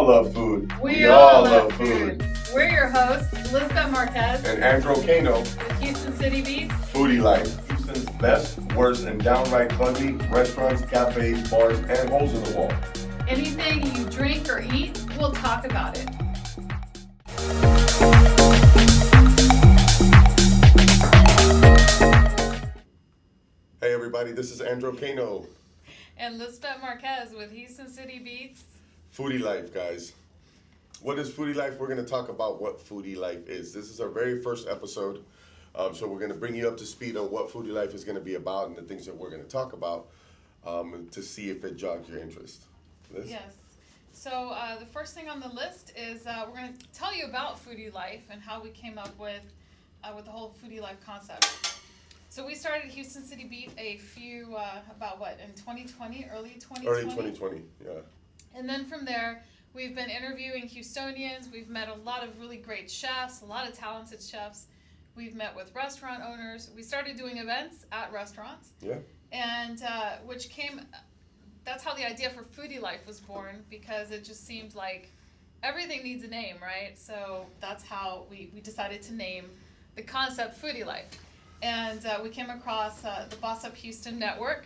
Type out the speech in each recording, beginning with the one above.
love food. We all love food. We're your hosts, Elizabeth Marquez And Andrew Kano. with Houston City Beats. Foodie Life. Houston's best, worst, and downright fuzzy restaurants, cafes, bars, and holes in the wall. Anything you drink or eat, we'll talk about it. Hey everybody, this is Andrew Kano. And Elizabeth Marquez with Houston City Beats. Foodie Life, guys. What is Foodie Life? We're going to talk about what Foodie Life is. This is our very first episode, so we're going to bring you up to speed on what Foodie Life is going to be about and the things that we're going to talk about to see if it jogs your interest. Liz? Yes. So the first thing on the list is we're going to tell you about Foodie Life and how we came up with the whole Foodie Life concept. So we started Houston City Beat in 2020, early 2020? Early 2020, yeah. And then from there, we've been interviewing Houstonians. We've met a lot of really great chefs, a lot of talented chefs. We've met with restaurant owners. We started doing events at restaurants. Yeah. And that's how the idea for Foodie Life was born, because it just seemed like everything needs a name, right? So that's how we decided to name the concept Foodie Life. And we came across the Boss Up Houston network,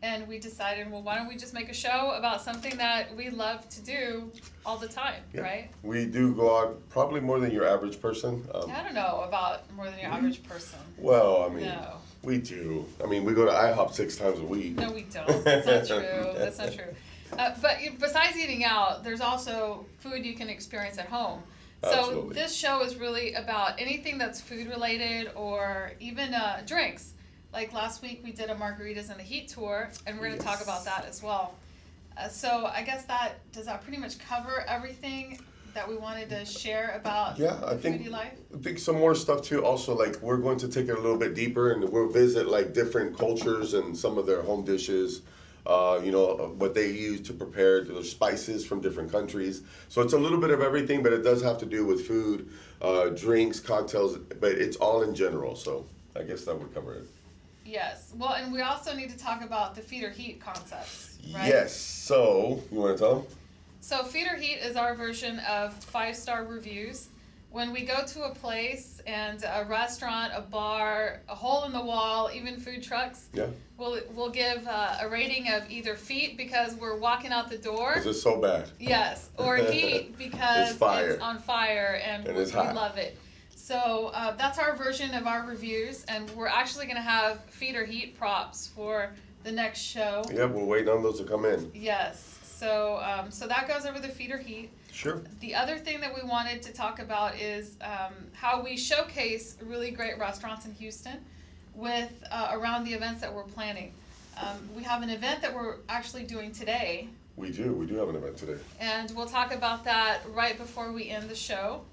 and we decided, well, why don't we just make a show about something that we love to do all the time, right? We do go out probably more than your average person. I don't know about more than your average person. Well, I mean, No. we do. I mean, we go to IHOP 6 times a week. No, we don't. That's not true. That's not true. But besides eating out, there's also food you can experience at home. So Absolutely. this show is really about anything that's food related, or even drinks. Like last week we did a margaritas and the heat tour, and we're going to talk about that as well. So I guess does that pretty much cover everything that we wanted to share about Foodie Life? I think some more stuff too. Also, like, we're going to take it a little bit deeper, and we'll visit like different cultures and some of their home dishes. What they use to prepare their spices from different countries. So it's a little bit of everything, but it does have to do with food, drinks, cocktails, but it's all in general. So I guess that would cover it. Yes. Well, and we also need to talk about the feed or heat concepts, right? Yes. So you want to tell them? So feed or heat is our version of 5-star reviews. When we go to a place, and a restaurant, a bar, a hole in the wall, even food trucks, we'll give a rating of either feet because we're walking out the door. Because it's so bad. Yes, or heat because It's fire. It's on fire and it's we hot. love it. So that's our version of our reviews, and we're actually going to have feed or heat props for the next show. Yeah, we're waiting on those to come in. Yes. So that goes over the feed or heat. Sure. The other thing that we wanted to talk about is how we showcase really great restaurants in Houston with around the events that we're planning. We have an event that we're actually doing today. We do have an event today. And we'll talk about that right before we end the show.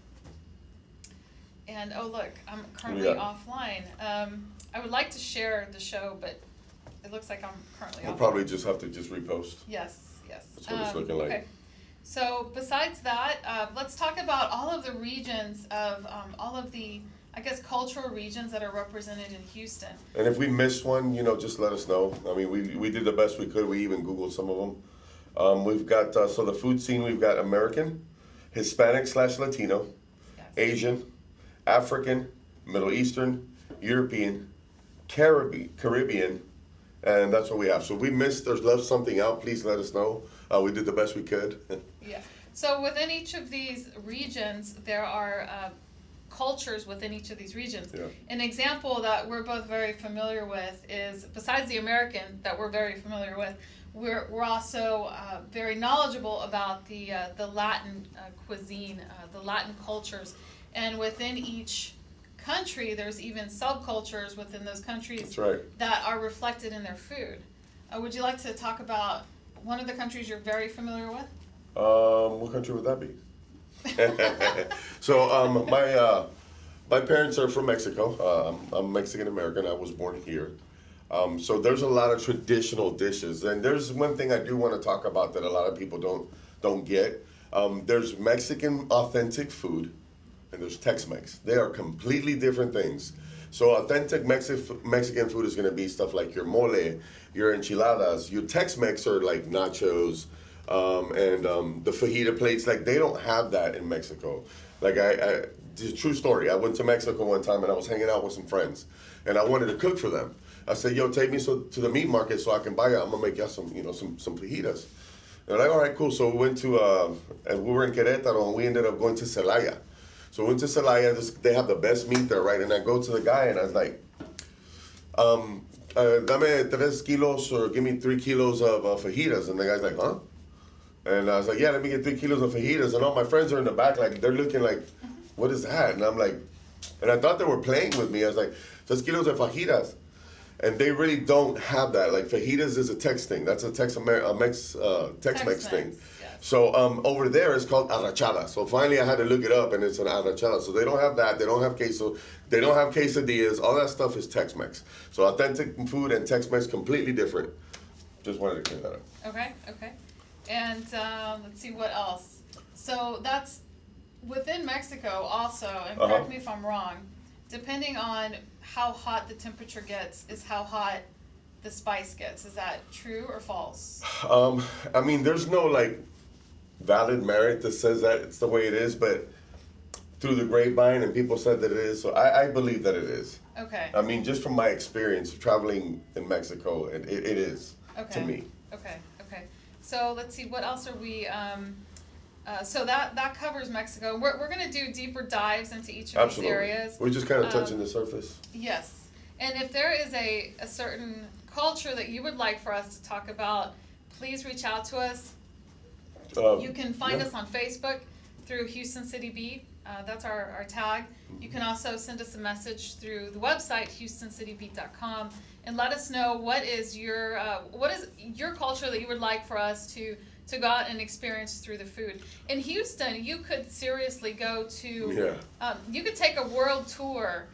And oh look, I'm currently offline. I would like to share the show, but it looks like I'm currently offline. We'll probably just have to repost. Yes. That's what it's looking like. Okay. So besides that, let's talk about all of the regions of all of the, I guess, cultural regions that are represented in Houston. And if we missed one, just let us know. I mean, we did the best we could. We even Googled some of them. We've got, so the food scene, we've got American, Hispanic/Latino, Yes. Asian, African, Middle Eastern, European, Caribbean, and that's what we have. So if we missed or left something out, please let us know. We did the best we could. Yeah. So within each of these regions, there are cultures within each of these regions. Yeah. An example that we're both very familiar with is, besides the American that we're very familiar with, we're also very knowledgeable about the Latin cuisine, the Latin cultures, and within each country, there's even subcultures within those countries. That's right. That are reflected in their food. Would you like to talk about one of the countries you're very familiar with? What country would that be? So my parents are from Mexico. I'm Mexican American. I was born here. So there's a lot of traditional dishes, and there's one thing I do want to talk about that a lot of people don't get. There's Mexican authentic food, and there's Tex-Mex. They are completely different things. So authentic Mexican food is going to be stuff like your mole, your enchiladas. Your Tex-Mex are like nachos, The fajita plates, like they don't have that in Mexico. Like it's a true story. I went to Mexico one time and I was hanging out with some friends, and I wanted to cook for them. I said, "Yo, take me to the meat market so I can buy it. I'm gonna make y'all some, some fajitas." They're like, "All right, cool." So we went to, and we were in Querétaro, and we ended up going to Celaya. So we went to Celaya. They have the best meat there, right? And I go to the guy and I was like, "Dame 3 kilos or give me 3 kilos of fajitas." And the guy's like, "Huh?" And I was like, "Yeah, let me get 3 kilos of fajitas." And all my friends are in the back, like, they're looking like, "What is that?" And I'm like, and I thought they were playing with me. I was like, 3 kilos of fajitas. And they really don't have that. Like, fajitas is a Tex thing. That's a Tex-Mex thing. Yes. So over there, it's called arrachada. So finally, I had to look it up, and it's an arrachada. So they don't have that. They don't have queso. They don't have quesadillas. All that stuff is Tex-Mex. So authentic food and Tex-Mex completely different. Just wanted to clear that up. Okay. And let's see what else. So that's within Mexico also, and correct me if I'm wrong, depending on how hot the temperature gets is how hot the spice gets. Is that true or false? I mean, there's no like valid merit that says that it's the way it is, but through the grapevine and people said that it is, so I believe that it is. Okay. I mean, just from my experience of traveling in Mexico, it is to me. Okay. So let's see, what else are we, so that covers Mexico. We're gonna do deeper dives into each of these areas. We're just kind of touching the surface. Yes, and if there is a certain culture that you would like for us to talk about, please reach out to us. You can find us on Facebook through Houston City Beat. That's our tag. You can also send us a message through the website HoustonCityBeat.com and let us know what is your culture that you would like for us to go out and experience through the food. In Houston, you could seriously go to. You could take a world tour,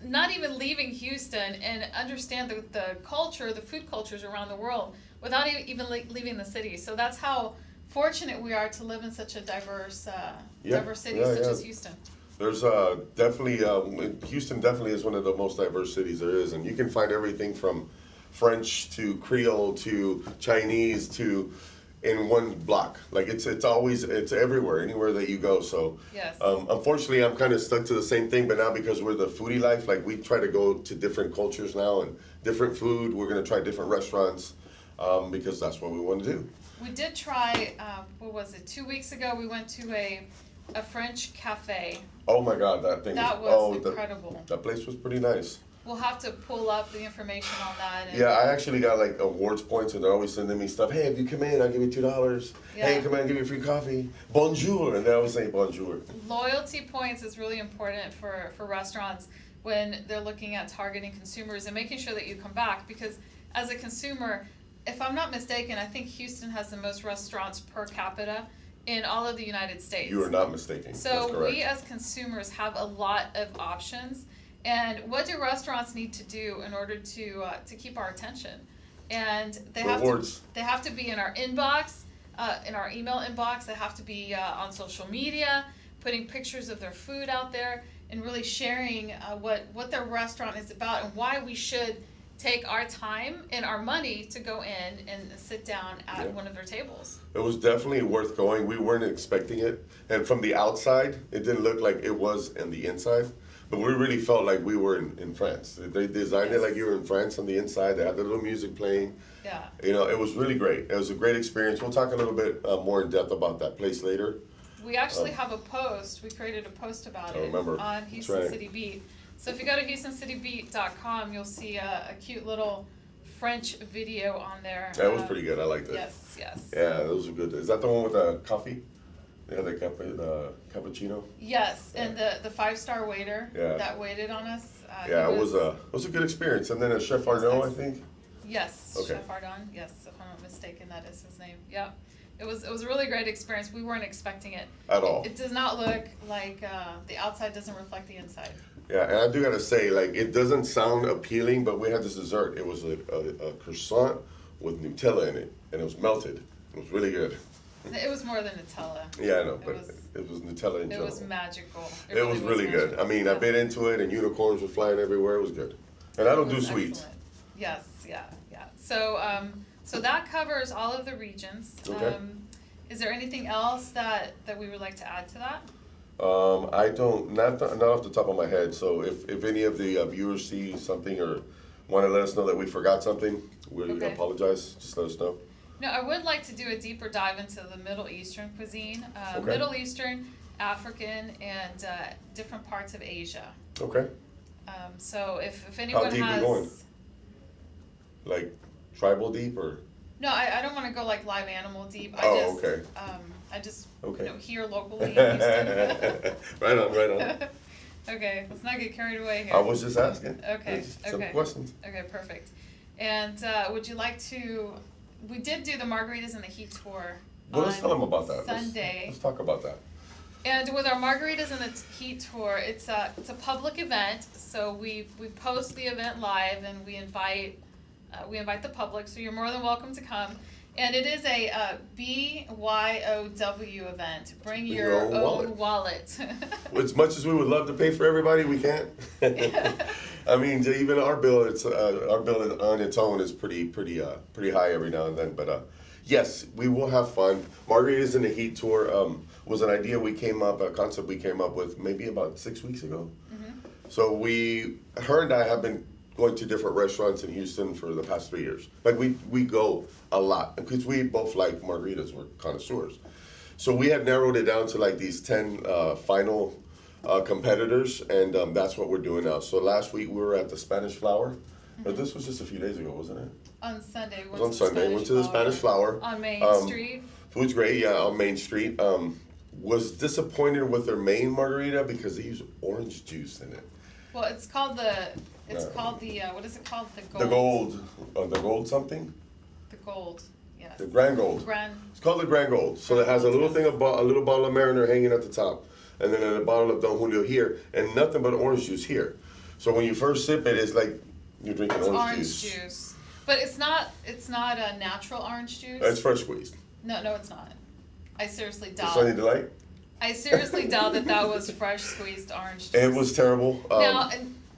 not even leaving Houston, and understand the culture, the food cultures around the world without even leaving the city. So that's how fortunate we are to live in such a diverse city such as Houston. There's definitely, Houston definitely is one of the most diverse cities there is, and you can find everything from French to Creole to Chinese to in one block. Like it's everywhere, anywhere that you go. So yes. Unfortunately, I'm kind of stuck to the same thing, but now because we're the foodie life, like we try to go to different cultures now and different food. We're gonna try different restaurants because that's what we want to do. We did try, 2 weeks ago, we went to a French cafe. Oh my God, that thing was incredible. That place was pretty nice. We'll have to pull up the information on that. Yeah, I actually got like awards points, and they're always sending me stuff. Hey, if you come in, I'll give you $2. Yeah. Hey, come in, I'll give you free coffee. Bonjour, and they always say bonjour. Loyalty points is really important for restaurants when they're looking at targeting consumers and making sure that you come back, because as a consumer, if I'm not mistaken, I think Houston has the most restaurants per capita in all of the United States. You are not mistaken. So we as consumers have a lot of options. And what do restaurants need to do in order to keep our attention? And they have to be in our inbox, in our email inbox. They have to be on social media, putting pictures of their food out there, and really sharing what their restaurant is about and why we should take our time and our money to go in and sit down at one of their tables. It was definitely worth going. We weren't expecting it. And from the outside, it didn't look like it was in the inside. But we really felt like we were in France. They designed it like you were in France on the inside. They had the little music playing. Yeah. You know, it was really great. It was a great experience. We'll talk a little bit more in depth about that place later. We actually have a post. We created a post about it on Houston City Beat. So if you go to HoustonCityBeat.com, you'll see a cute little French video on there. That was pretty good. I liked it. Yes. Yeah, those were good. Is that the one with the coffee? Yeah, the cappuccino. Yes, and the 5-star waiter that waited on us. It was a good experience. And then a Chef Arnaud, I think. Yes, okay. Chef Ardon. Yes, if I'm not mistaken, that is his name. Yep. It was a really great experience. We weren't expecting it at all. It does not look like the outside doesn't reflect the inside. Yeah, and I do gotta say, like, it doesn't sound appealing, but we had this dessert. It was a croissant with Nutella in it, and it was melted. It was really good. It was more than Nutella. Yeah, I know, but it was Nutella in general. It was magical. It was really good. I mean, I bit into it, and unicorns were flying everywhere. It was good. And I don't do sweets. Yes, yeah. So, So that covers all of the regions. Okay. Is there anything else that we would like to add to that? I don't, not off the top of my head. So if any of the viewers see something or want to let us know that we forgot something, we Okay. apologize. Just let us know. No, I would like to do a deeper dive into the Middle Eastern cuisine, Okay. Middle Eastern, African, and different parts of Asia. Okay. So if anyone deep we has, going? Like tribal deep or? no, I don't want to go like live animal deep. Okay. I just Okay. here locally in Houston. Right on. Okay, let's not get carried away here. I was just asking. Okay, Just some okay. questions. Okay, perfect. And would you like to? We did do the margaritas and the heat tour. Well, let's on tell them about that. Sunday. Let's talk about that. And with our margaritas and the heat tour, it's a public event. So we post the event live and we invite the public. So you're more than welcome to come. And it is a BYOW event. Bring your own wallet. As much as we would love to pay for everybody, we can't. I mean, even our bill, our bill on its own is pretty high every now and then. But yes, we will have fun. Margaritas in the Heat tour was an idea a concept we came up with maybe about 6 weeks ago. Mm-hmm. So her and I have been going to different restaurants in Houston for the past 3 years. Like we go a lot because we both like margaritas. We're connoisseurs. So we had narrowed it down to like these 10 final competitors, and that's what we're doing now. So last week we were at the Spanish Flower, but this was just a few days ago, wasn't it? On Sunday. It was on Sunday. Went to the Spanish Flower. On Main Street. Food's great, yeah, on Main Street. Was disappointed with their main margarita because they use orange juice in it. Well, it's called the what is it called? The gold something? The gold, yes. The Grand Gold. It's called the Grand Gold. So it has a little a little bottle of Mariner hanging at the top, and then a bottle of Don Julio here, and nothing but orange juice here. So when you first sip it, it's like you're drinking orange juice. But it's not a natural orange juice. It's fresh squeezed. No, it's not. I seriously The doubt. Sunny Delight? I seriously doubt that was fresh squeezed orange juice. It was terrible. Now,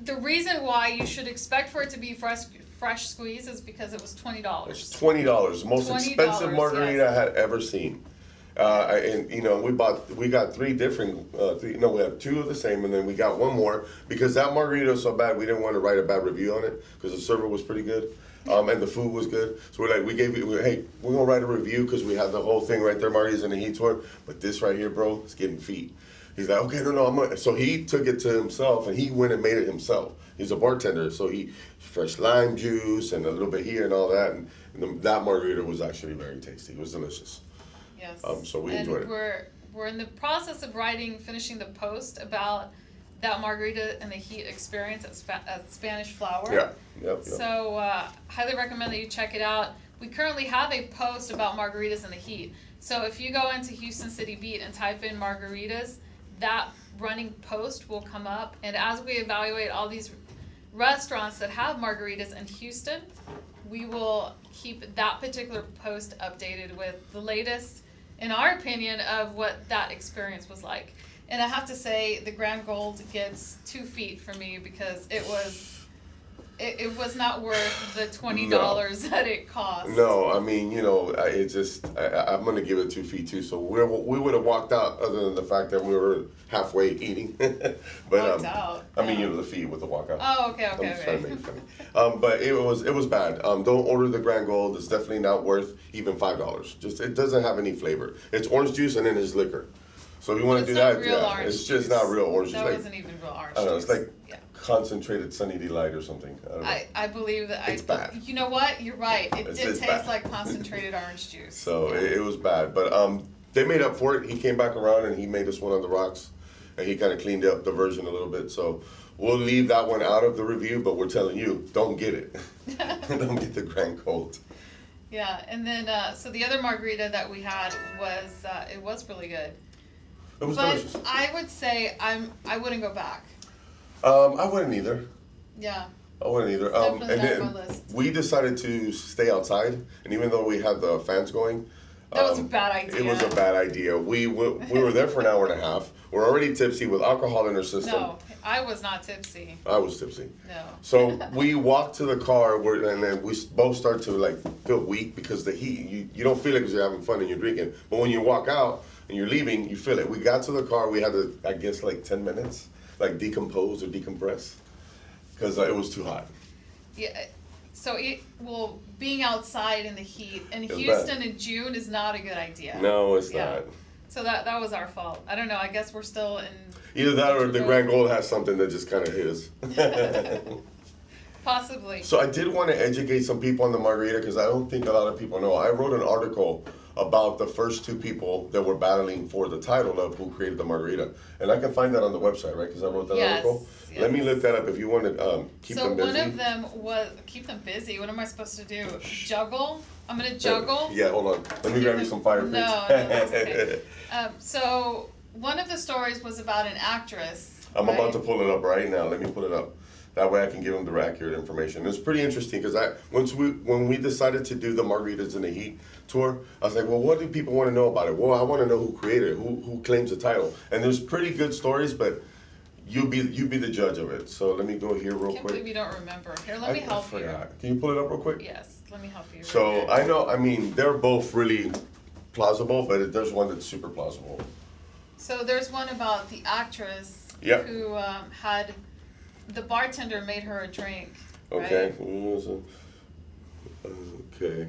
the reason why you should expect for it to be fresh squeezed is because it was $20. It's $20, the most expensive margarita I had ever seen. And you know, we got three different. We have two of the same, and then we got one more because that margarita was so bad we didn't want to write a bad review on it because the server was pretty good. And the food was good. So we're like, hey, we're gonna write a review because we have the whole thing right there, margaritas in the Heat tour. But this right here, bro, it's getting feet. He's like, okay, no, I'm gonna. So he took it to himself and he went and made it himself. He's a bartender, so he fresh lime juice and a little bit here and all that. And that margarita was actually very tasty. It was delicious. Yes. So we enjoyed it. We're in the process of finishing the post about that margarita and the Heat experience at Spanish Flower. Yeah. Yep. So highly recommend that you check it out. We currently have a post about margaritas and the Heat. So if you go into Houston City Beat and type in margaritas, that running post will come up. And as we evaluate all these restaurants that have margaritas in Houston, we will keep that particular post updated with the latest, in our opinion, of what that experience was like. And I have to say, the Grand Gold gets 2 feet for me because it was not worth the $20 that it cost. No, I mean, you know, I'm going to give it 2 feet too. So we would have walked out other than the fact that we were halfway eating. But walked out. I mean, you know, the feet with the walkout. Oh, okay. I'm just trying to make it funny. But it was bad. Don't order the Grand Gold. It's definitely not worth even $5. Just it doesn't have any flavor. It's orange juice and then it's liquor. So if you want to do that, it's just not real orange juice. That wasn't even real orange juice. I don't know. It's like concentrated Sunny Delight or something. I don't know. I believe that. It's bad. You know what? You're right. It did taste bad. like concentrated orange juice. So it was bad, but they made up for it. He came back around and he made us one on the rocks, and he kind of cleaned up the version a little bit. So we'll leave that one out of the review, but we're telling you, don't get it. Don't get the Grand Gold. Yeah, and then so the other margarita that we had was it was really good. It was delicious. But I would say I wouldn't go back. I wouldn't either. Yeah. I wouldn't either. Definitely And not then on my list. we decided to stay outside, and even though we had the fans going, That was a bad idea. It was a bad idea. We were there for an hour and a half. We're already tipsy with alcohol in our system. No, I was not tipsy. I was tipsy. No. So we walked to the car, and then we both start to like feel weak because the heat. You don't feel it because you're having fun and you're drinking, but when you walk out and you're leaving, you feel it. We got to the car. We had to, I guess, like 10 minutes, like decompose or decompress, because it was too hot. Yeah. So being outside in the heat in It's Houston bad. in June is not a good idea. No, it's Yeah. not. So that was our fault. I don't know. I guess we're still in. Either that or the Grand Gold has something that just kind of hit us. Possibly. So I did want to educate some people on the margarita because I don't think a lot of people know. I wrote an article about the first two people that were battling for the title of who created the margarita, and I can find that on the website, right? Because I wrote that Yes, article. yes. Let me look that up if you want to keep So them busy. one of them was keep them busy. What am I supposed to do? Juggle? I'm gonna juggle. Yeah, hold on. Let me grab you some fire, please. No, that's okay. So one of the stories was about an actress. I'm right? about to pull it up right now. Let me pull it up. That way I can give them the accurate information. It's pretty interesting because when we decided to do the Margaritas in the Heat tour, I was like, well, what do people want to know about it? Well, I want to know who created it, who claims the title. And there's pretty good stories, but you be the judge of it. So let me go here real I can't quick. believe you don't remember. Here, let me help you. Can you pull it up real quick? Yes, let me help you. So Right here. I know, I mean, they're both really plausible, but there's one that's super plausible. So there's one about the actress Yep. who had the bartender made her a drink. Okay. Right? Okay.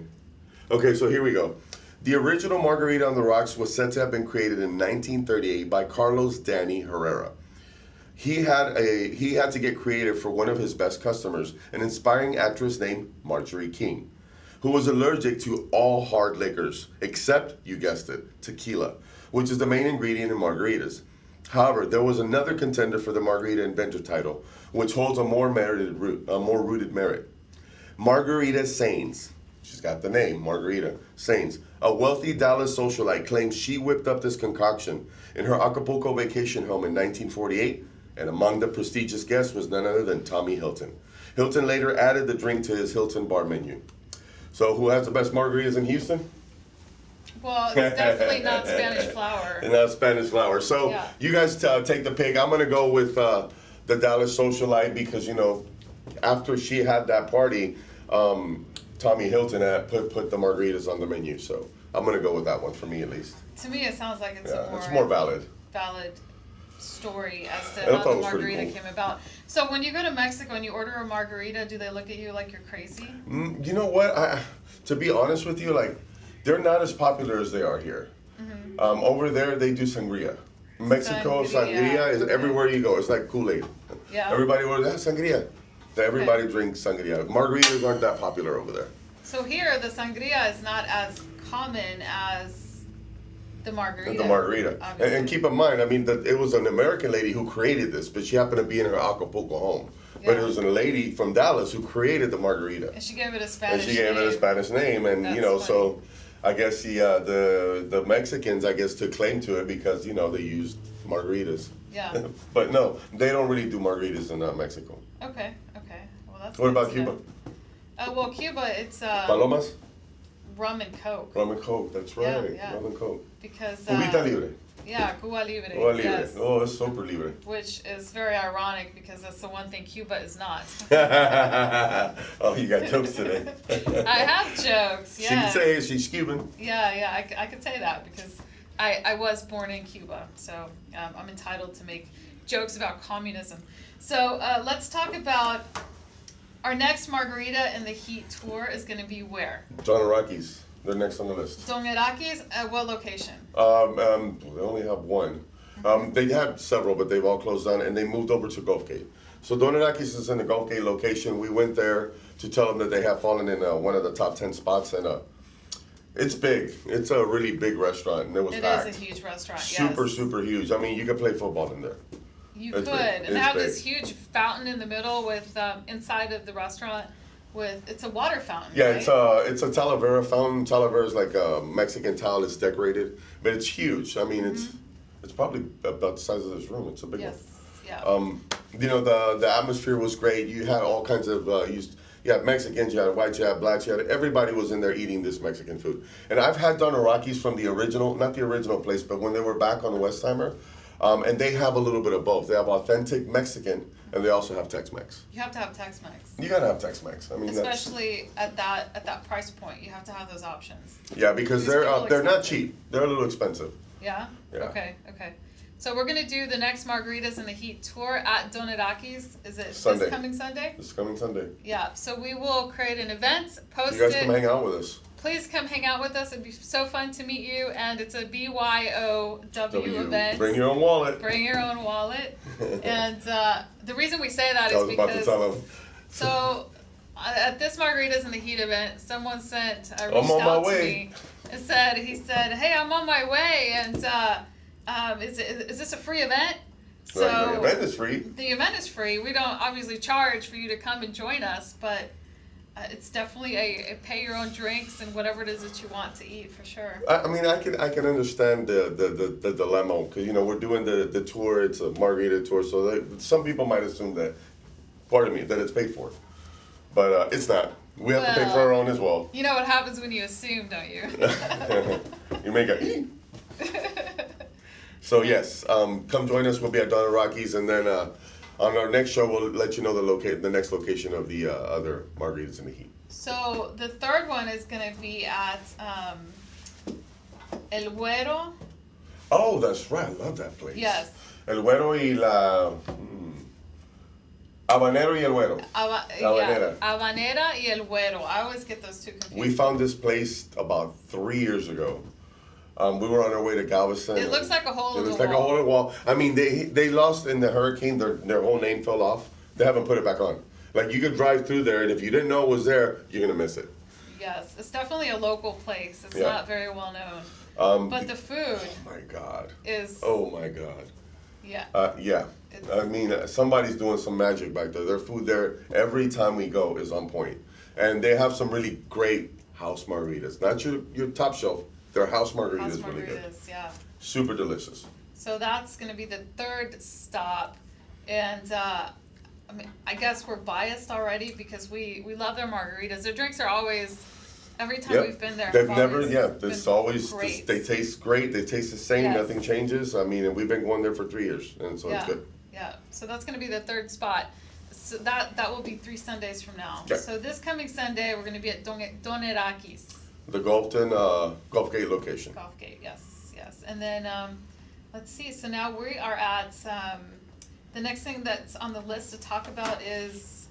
Okay, so here we go. The original margarita on the rocks was said to have been created in 1938 by Carlos Danny Herrera. He had to get creative for one of his best customers, an inspiring actress named Marjorie King, who was allergic to all hard liquors except, you guessed it, tequila, which is the main ingredient in margaritas. However, there was another contender for the margarita inventor title, which holds a more rooted merit. Margarita Sains. She's got the name, Margarita Sains. A wealthy Dallas socialite claims she whipped up this concoction in her Acapulco vacation home in 1948, and among the prestigious guests was none other than Tommy Hilton. Hilton later added the drink to his Hilton bar menu. So who has the best margaritas in Houston? Well, it's definitely not Spanish flour. And not Spanish flour. So Yeah. you guys take the pick. I'm going to go with the Dallas socialite because, you know, after she had that party, Tommy Hilton had put the margaritas on the menu. So I'm going to go with that one for me at least. To me, it sounds like it's It's more valid. valid story as to I how thought it the was pretty margarita cool. came about. So when you go to Mexico and you order a margarita, do they look at you like you're crazy? You know what? To be honest with you, like, they're not as popular as they are here. Over there, they do sangria. Mexico, sangria is okay. everywhere you go. It's like Kool-Aid. Yeah. Everybody orders sangria. Everybody drinks sangria. Margaritas aren't that popular over there. So here, the sangria is not as common as the margarita. The margarita. Obviously. And keep in mind, I mean, it was an American lady who created this, but she happened to be in her Acapulco home. But it Yeah. was a lady from Dallas who created the margarita. And she gave it a Spanish And she gave it a name. Spanish name, and That's you know, funny. so I guess the Mexicans, I guess, took claim to it because you know they used margaritas. Yeah. But no, they don't really do margaritas in Mexico. Okay. Well, that's What good about to Cuba? know. Well, Cuba, it's Palomas, rum and Coke. rum and coke. That's right, Yeah. rum and coke. Because Cubita libre. yeah, Cuba Libre. Cuba libre. Yes. Oh, it's super libre. Which is very ironic because that's the one thing Cuba is not. Oh, you got jokes today. I have jokes. She can Yeah. say it, she's Cuban. Yeah. I could say that because I was born in Cuba, so I'm entitled to make jokes about communism. So let's talk about our next margarita in the Heat tour is going to be where? John Araki's. They're next on the list. Don Iraqui's at what location? They only have one. They had several, but they've all closed down, and they moved over to Gulf Gate. So Don Iraqui's is in the Gulf Gate location. We went there to tell them that they have fallen in one of the top 10 spots, and it's big. It's a really big restaurant, and it was packed. It is a huge restaurant, Super, yes. super huge. I mean, you could play football in there. You It's could. big. And It's they have big. this huge fountain in the middle with, inside of the restaurant, it's a water fountain, Yeah, right? it's a Talavera fountain. Talavera is like a Mexican tile. It's decorated, but it's huge. I mean, it's probably about the size of this room. It's a big Yes, one. yeah. You know, the atmosphere was great. You had all kinds of You had Mexicans, you had whites, you had blacks, everybody was in there eating this Mexican food. And I've had Donarakis from the original, not the original place, but when they were back on Westheimer, and they have a little bit of both. They have authentic Mexican, and they also have Tex-Mex. You have to have Tex-Mex. You gotta have Tex-Mex. I mean, especially at that price point, you have to have those options. Yeah, because they're not cheap. They're a little expensive. Yeah? Yeah. Okay. So we're gonna do the next Margaritas in the Heat tour at Doneraki's. Is it Sunday. this coming Sunday? This coming Sunday. Yeah. So we will create an event, post You guys come hang out with us. Please come hang out with us. It'd be so fun to meet you, and it's a BYOW event. Bring your own wallet. Bring your own wallet. And the reason we say that I is was about to tell them. so at this Margaritas in the Heat event, someone reached I'm on out my to way. me and said, hey, I'm on my way, and is this a free event? So Right, the event is free. The event is free. We don't obviously charge for you to come and join us, but it's definitely a pay your own drinks and whatever it is that you want to eat for sure. I mean, I can understand the dilemma because we're doing the tour. It's a margarita tour, so some people might assume that, pardon me, that it's paid for, but it's not. We have to pay for our own as well. You know what happens when you assume, don't you? You make a. So yes, come join us. We'll be at Doneraki's, and then on our next show, we'll let you know the next location of the other Margaritas in the Heat. So the third one is going to be at El Güero. Oh, that's right. I love that place. Yes. El Güero y la Habanero y El Güero. Yeah, Habanera y El Güero. I always get those two confused. We found this place about 3 years ago. We were on our way to Galveston. It looks like a hole in the wall. It looks like a hole in the wall. I mean, they lost in the hurricane. Their whole name fell off. They haven't put it back on. Like, you could drive through there, and if you didn't know it was there, you're going to miss it. Yes, it's definitely a local place. It's not very well known. But the food. Oh, my God. Oh, my God. Yeah. Yeah. I mean, somebody's doing some magic back there. Their food there, every time we go, is on point. And they have some really great house margaritas. Not your top shelf. Their house margarita is really good. Yeah. Super delicious. So that's going to be the third stop. And I mean, I guess we're biased already because we love their margaritas. Their drinks are always, every time we've been there, they've never, it's always, great. They taste great. They taste the same. Yes. Nothing changes. I mean, and we've been going there for 3 years, and so it's good. Yeah. So that's going to be the third spot. So that will be 3 Sundays from now. Okay. So this coming Sunday, we're going to be at Doneraki's. The Gulfgate location. Gulfgate, yes. And then, let's see, so now we are at, the next thing that's on the list to talk about is,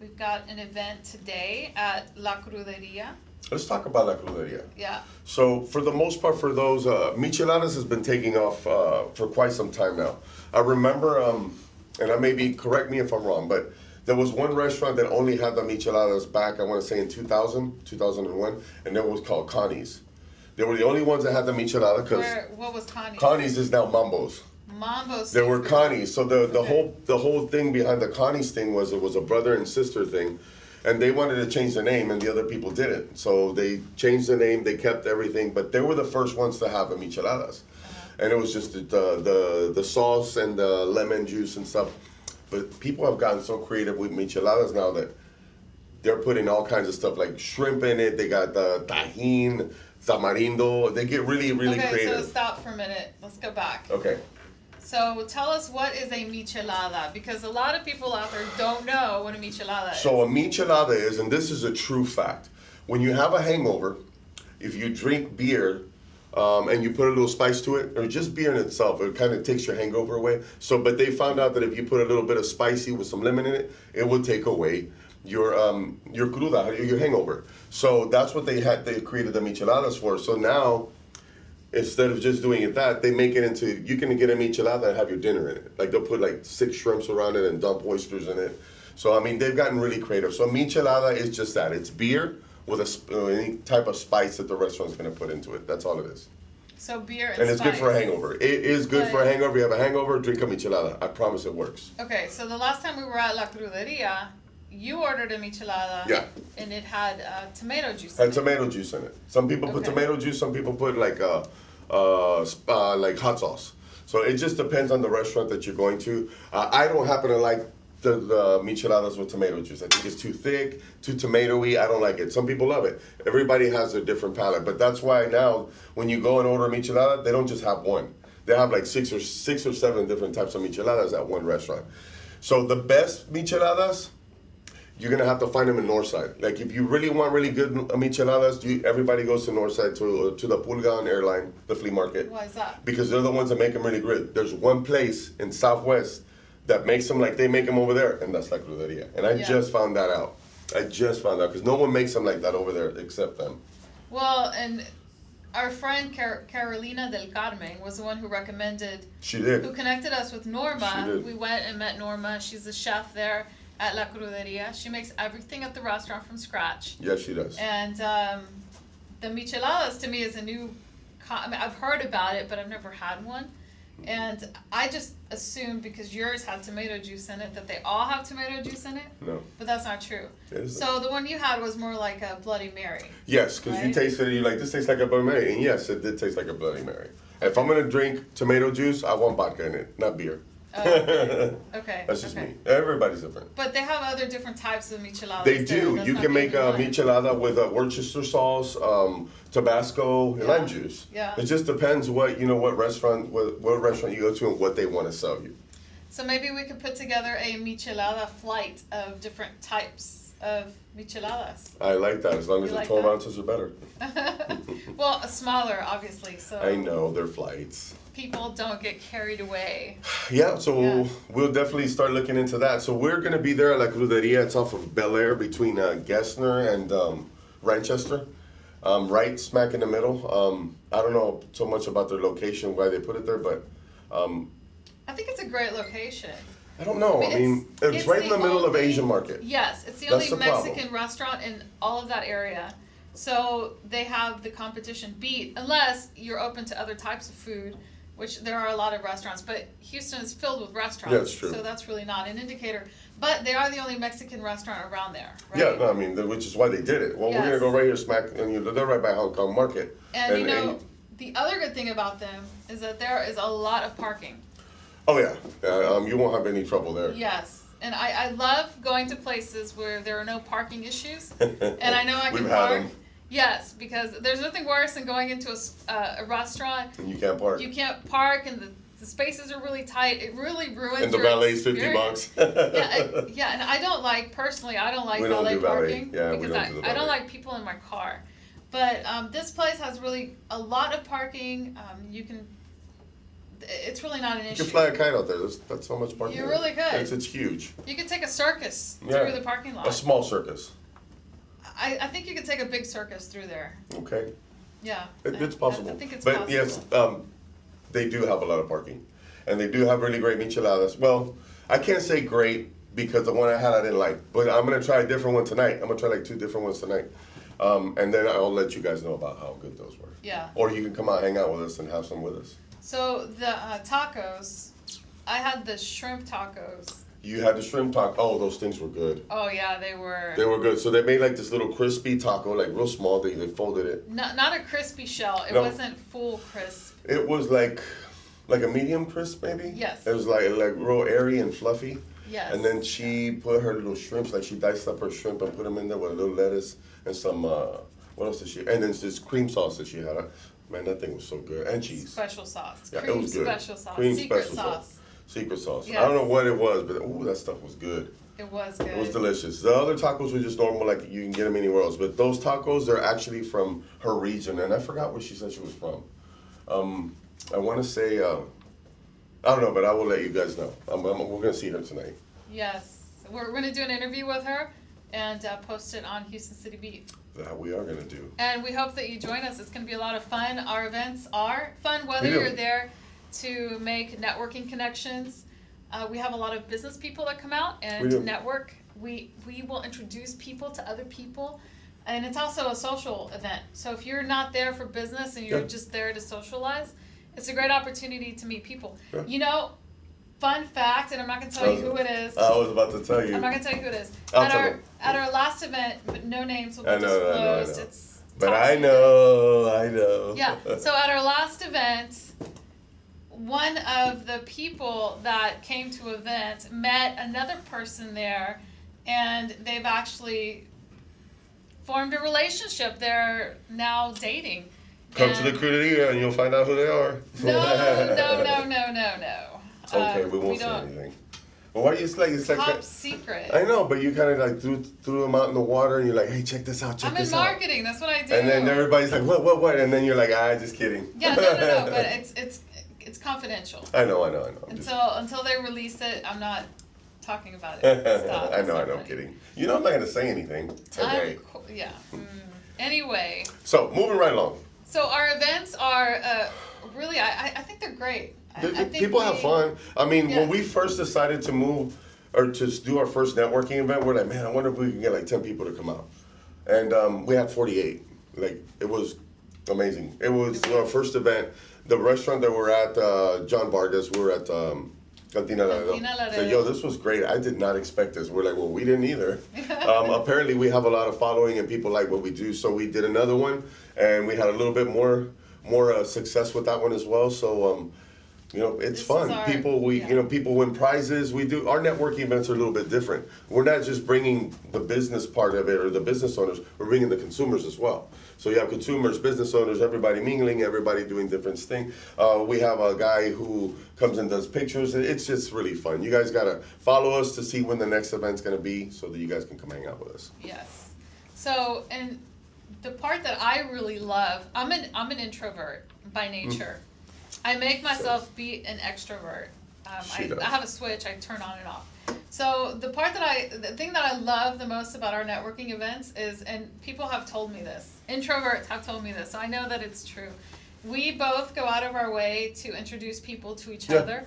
we've got an event today at La Cruderia. Let's talk about La Cruderia. Yeah. So for the most part, for those, Micheladas has been taking off for quite some time now. I remember, and I maybe correct me if I'm wrong, but there was one restaurant that only had the micheladas back, I want to say in 2000, 2001, and it was called Connie's. They were the only ones that had the michelada because what was Connie's? Connie's is now Mambo's. Mambo's. There were Connie's. So the whole thing behind the Connie's thing was it was a brother and sister thing, and they wanted to change the name, and the other people didn't. So they changed the name, they kept everything, but they were the first ones to have the micheladas, and it was just the sauce and the lemon juice and stuff. But people have gotten so creative with micheladas now that they're putting all kinds of stuff like shrimp in it. They got the tajin, tamarindo. They get really, really creative. Okay, so stop for a minute. Let's go back. Okay. So tell us, what is a michelada? Because a lot of people out there don't know what a michelada is. So a michelada is, and this is a true fact, when you have a hangover, if you drink beer, and you put a little spice to it, or just beer in itself, it kind of takes your hangover away. So, but they found out that if you put a little bit of spicy with some lemon in it, it will take away your cruda, your hangover. So that's what they created the micheladas for. So now, instead of just doing it they make it into, you can get a michelada and have your dinner in it. Like they'll put like 6 shrimps around it and dump oysters in it. So I mean, they've gotten really creative. So michelada is just that. It's beer with any type of spice that the restaurant's going to put into it. That's all it is. So beer and it's spice. good for a hangover. It is good for a hangover. You have a hangover, drink a michelada. I promise it works. Okay, so the last time we were at La Cruderia, you ordered a michelada. Yeah. And it had tomato juice in it. Tomato juice in it. Some people put tomato juice. Some people put like hot sauce. So it just depends on the restaurant that you're going to. I don't happen to like the micheladas with tomato juice. I think it's too thick, too tomatoey. I don't like it. Some people love it. Everybody has their different palate. But that's why now when you go and order a michelada, they don't just have one. They have like six or seven different types of micheladas at one restaurant. So the best micheladas, you're gonna have to find them in Northside. Like if you really want really good micheladas, everybody goes to Northside to the Pulgan airline, the flea market. Why is that? Because they're the ones that make them really good. There's one place in Southwest that makes them like they make them over there, and that's La Cruderia. And I just found that out. Because no one makes them like that over there except them. Well, and our friend Carolina del Carmen was the one who recommended. She did. Who connected us with Norma. She did. We went and met Norma. She's the chef there at La Cruderia. She makes everything at the restaurant from scratch. Yes, she does. And the micheladas to me is a new. I mean, I've heard about it, but I've never had one. And I just assumed because yours had tomato juice in it that they all have tomato juice in it. No. But that's not true. It isn't. So the one you had was more like a Bloody Mary. Yes, because you Right? tasted it, you're like, this tastes like a Bloody Mary. And yes, it did taste like a Bloody Mary. If I'm going to drink tomato juice, I want vodka in it, not beer. Oh, okay. Okay. That's just okay. me. Everybody's different. But they have other different types of micheladas. They there, do. that's You not can the make a only one. michelada with Worcester sauce, Tabasco, and Yeah. lime juice. Yeah. It just depends what restaurant you go to and what they want to sell you. So maybe we could put together a michelada flight of different types of micheladas. I like that, as long as You the like 12 that? ounces are better. Well, smaller, obviously, so I know, they're flights. people don't get carried away. Yeah, so Yeah. we'll definitely start looking into that. So we're going to be there at La Cruderia. It's off of Bel Air between Gessner and Ranchester. Right smack in the middle. I don't know so much about their location, why they put it there, but I think it's a great location. I don't know. I mean, it's right in the middle of only- Asian market. Yes, it's the That's only the problem. Mexican restaurant in all of that area. So they have the competition beat, unless you're open to other types of food, which there are a lot of restaurants. But Houston is filled with restaurants, That's true. so that's really not an indicator. But they are the only Mexican restaurant around there, right? Yeah, no, I mean, which is why they did it. Well, we're going to Yes. go right here smack, and they're right by Hong Kong Market. And the other good thing about them is that there is a lot of parking. Oh, yeah. You won't have any trouble there. Yes, and I love going to places where there are no parking issues, and I know I can We've had park. them. Yes, because there's nothing worse than going into a restaurant. And you can't park. You can't park, and the spaces are really tight. It really ruins And the your valet's $50. experience. Yeah, and I don't like personally. I don't like We don't valet do valet. parking Yeah, we because don't do the I don't valet. like people in my car. But this place has really a lot of parking. You can. It's really not an You issue. can fly a kite out there. That's how much parking You there really could. It's huge. You could take a circus Yeah. through the parking lot. A small circus. I think you could take a big circus through there. Okay. Yeah. It's possible. I think it's but possible. yes, they do have a lot of parking. And they do have really great micheladas. Well, I can't say great because the one I had I didn't like. But I'm going to try a different one tonight. I'm going to try like 2 different ones tonight. And then I'll let you guys know about how good those were. Yeah. Or you can come out, hang out with us, and have some with us. So the tacos, I had the shrimp tacos. You had the shrimp taco. Oh, those things were good. Oh yeah, they were. They were good. So they made like this little crispy taco, like real small. They folded it. Not a crispy shell. It No. wasn't full crisp. It was like a medium crisp, maybe. Yes. It was like real airy and fluffy. Yes. And then she put her little shrimps, like she diced up her shrimp and put them in there with a little lettuce and some. What else did she? And then this cream sauce that she had. Man, that thing was so good. And cheese. Special sauce. Yeah, Cream it was good. special sauce. Cream Secret special sauce. Secret sauce. Yes. I don't know what it was, but ooh, that stuff was good. It was good. It was delicious. The other tacos were just normal, like you can get them anywhere else. But those tacos, they're actually from her region, and I forgot where she said she was from. I want to say, I don't know, but I will let you guys know. We're gonna see her tonight. Yes, we're going to do an interview with her and post it on Houston City Beat. That we are gonna do. And we hope that you join us. It's going to be a lot of fun. Our events are fun, whether We do. you're there to make networking connections. We have a lot of business people that come out We and do. network. We will introduce people to other people. And it's also a social event. So if you're not there for business and you're Yeah. just there to socialize, it's a great opportunity to meet people. Yeah. You know, fun fact, and I'm not going to tell you who it is. I was about to tell you. I'm not gonna tell you who it is. I'll At tell our them. at our last event, but no names will be I know, I know, I disclosed. know. It's But top I secret. know. Yeah. So at our last event, one of the people that came to event met another person there, and they've actually formed a relationship. They're now dating. Come to the Cruderia and you'll find out who they are. No. Okay, we won't say anything. Well, why do you it's like Top secret. I know, but you kind of like threw them out in the water, and you're like, hey, check this out, check I'm this in marketing. That's what I do. And then everybody's like, what? And then you're like, just kidding. Yeah, no. But it's confidential. I know. Until they release it, I'm not talking about it. Stop. I know, I'm kidding. You know I'm not gonna say anything today. Yeah. Anyway. So moving right along. So our events are really, I think they're great. I think people have fun. I mean, Yes. when we first decided to move or to do our first networking event, we're like, man, I wonder if we can get like 10 people to come out. And we had 48. Like, it was amazing. It was our first event. The restaurant that we're at, John Vargas, we were at Cantina Laredo. So, yo, this was great. I did not expect this. We're like, well, we didn't either. Apparently, we have a lot of following and people like what we do. So we did another one, and we had a little bit more success with that one as well. So, it's fun. People win prizes. We do our networking events are a little bit different. We're not just bringing the business part of it or the business owners. We're bringing the consumers as well. So you have consumers, business owners, everybody mingling, everybody doing different things. We have a guy who comes and does pictures. It's just really fun. You guys gotta follow us to see when the next event's gonna be, so that you guys can come hang out with us. Yes. So, and the part that I really love, I'm an introvert by nature. I make myself be an extrovert. I have a switch. I turn on and off. So the thing that I love the most about our networking events is, and people have told me this, introverts have told me this, so I know that it's true. We both go out of our way to introduce people to each other.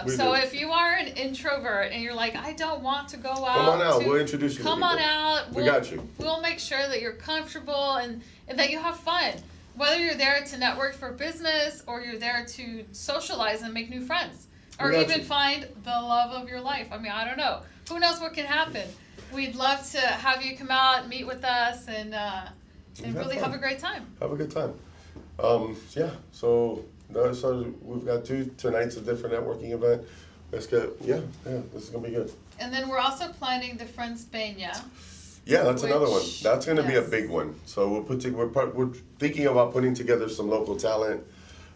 So if you are an introvert and you're like, I don't want to go out. Come on out. We'll introduce you to people. Come on out. We got you. We'll make sure that you're comfortable and that you have fun. Whether you're there to network for business or you're there to socialize and make new friends. Or even find the love of your life. I mean, I don't know. Who knows what can happen? We'd love to have you come out, meet with us, and really have a great time. Have a good time. So we've got tonight's a different networking event. Let's get, this is going to be good. And then we're also planning the Friends Peña. Yeah, that's another one. That's going to be a big one. So we're thinking about putting together some local talent.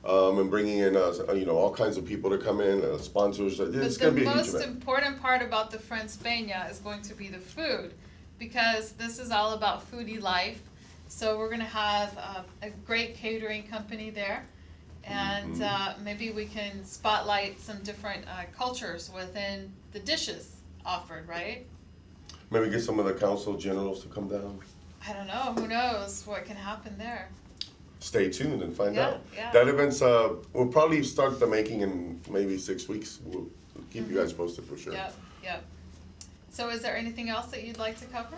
And bringing in, all kinds of people to come in, sponsors. It's going to be a huge event. The most important part about the Friends Peña is going to be the food, because this is all about foodie life. So we're going to have a great catering company there, and maybe we can spotlight some different cultures within the dishes offered, right? Maybe get some of the council generals to come down. I don't know. Who knows what can happen there? Stay tuned and find out. Yeah. That event's, we'll probably start the making in maybe 6 weeks. We'll keep you guys posted for sure. Yep. So is there anything else that you'd like to cover?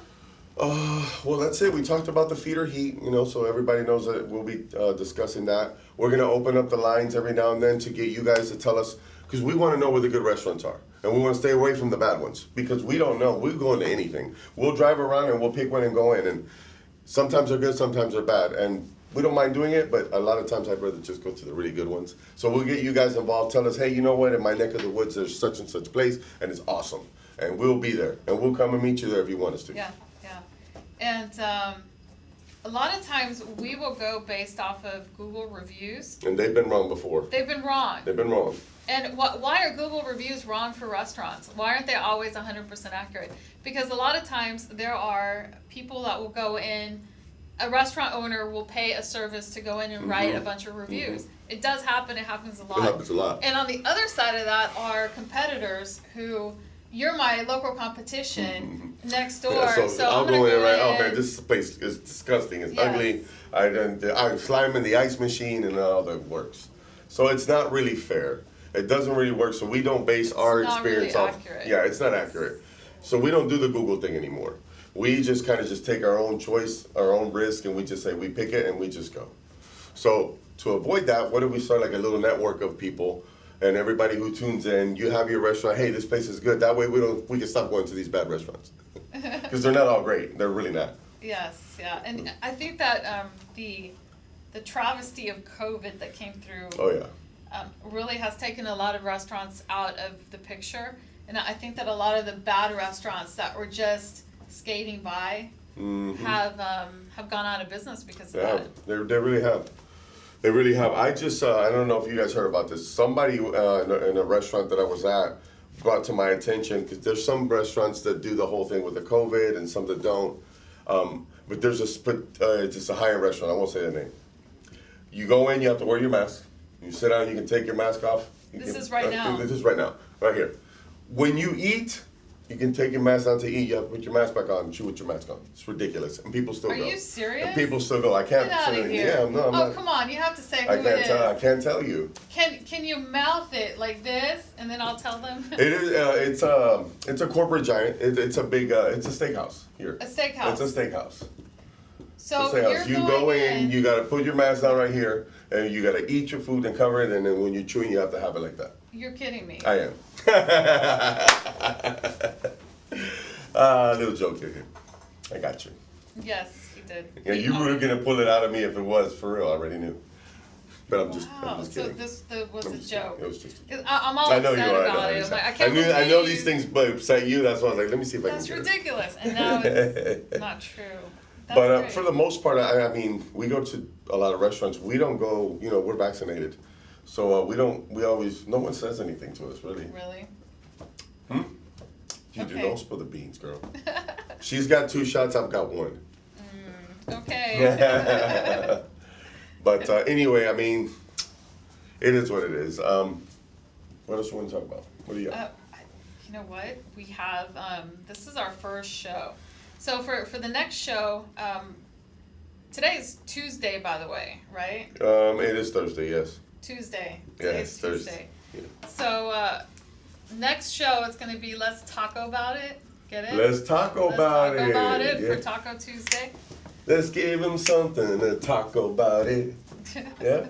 Well, that's it. We talked about the feeder heat, so everybody knows that we'll be discussing that. We're going to open up the lines every now and then to get you guys to tell us, because we want to know where the good restaurants are. And we want to stay away from the bad ones, because we don't know. We'll go into anything. We'll drive around and we'll pick one and go in. And sometimes they're good, sometimes they're bad. And we don't mind doing it, but a lot of times I'd rather just go to the really good ones. So we'll get you guys involved. Tell us, hey, you know what? In my neck of the woods, there's such and such place, and it's awesome. And we'll be there. And we'll come and meet you there if you want us to. Yeah. And a lot of times we will go based off of Google reviews. And they've been wrong before. They've been wrong. And why are Google reviews wrong for restaurants? Why aren't they always 100% accurate? Because a lot of times there are people that will go in, a restaurant owner will pay a service to go in and write a bunch of reviews. It does happen. It happens a lot. It happens a lot. And on the other side of that are competitors who, you're my local competition next door. So I'll I'm going to go in. Oh man, this place is disgusting. It's ugly. I slime in the ice machine and all that works. So it's not really fair. It doesn't really work. So we don't base our experience off. Accurate. Yeah, it's not accurate. So we don't do the Google thing anymore. We just kind of just take our own choice, our own risk, and we just say we pick it and we just go. So to avoid that, what if we start like a little network of people, and everybody who tunes in, you have your restaurant, hey, this place is good. That way we can stop going to these bad restaurants. Because they're not all great. They're really not. Yes, yeah. And I think that the travesty of COVID that came through. Oh, yeah. really has taken a lot of restaurants out of the picture. And I think that a lot of the bad restaurants that were just skating by have gone out of business because of that. They really have. They really have. I don't know if you guys heard about this. Somebody in a restaurant that I was at brought to my attention, because there's some restaurants that do the whole thing with the COVID and some that don't. But it's a high-end restaurant. I won't say the name. You go in, you have to wear your mask. You sit down, you can take your mask off. This is right now. This is right now, right here. When you eat, you can take your mask down to eat. You have to put your mask back on and chew with your mask on. It's ridiculous, and people still go. Are you serious? And people still go. I can't. Get out of here. Yeah, no, I'm not. Come on, you have to say who I it can't is. tell. I can't tell you. Can you mouth it like this, and then I'll tell them? It is. It's a corporate giant. It's a big. It's a steakhouse here. A steakhouse. It's a steakhouse. So It's a steakhouse. you're You go in. You gotta put your mask down right here, and you gotta eat your food and cover it. And then when you're chewing, you have to have it like that. You're kidding me. I am. Little joke here. I got you. Yes, you did. Yeah, you were gonna pull it out of me if it was for real. I already knew. But I'm just So kidding. this was I'm a just kidding. joke. It was just. 'Cause I'm all I know upset you are. about I it. know. I'm like, I can't I know believe- these things upset you. That's why I was like, let me see if I can. That's get it. ridiculous, and now it's not true. That's But great. for the most part, I mean, we go to a lot of restaurants. We don't go. We're vaccinated, so we don't. We always. No one says anything to us, really. Really? You Okay. don't spill the beans, girl. She's got 2 shots. I've got 1. Okay. But anyway, I mean, it is what it is. What else you want to talk about? What do you got? You know what? We have, this is our first show. So for the next show, today is Tuesday, by the way, right? It is Thursday, yes. Tuesday. Yeah, Today's it's Thursday. Tuesday. Yeah. So next show, it's going to be Let's Taco About It. Get it? Let's talk Let's about talk it. about it Yeah. for Taco Tuesday. Let's give him something to talk about it. Yeah.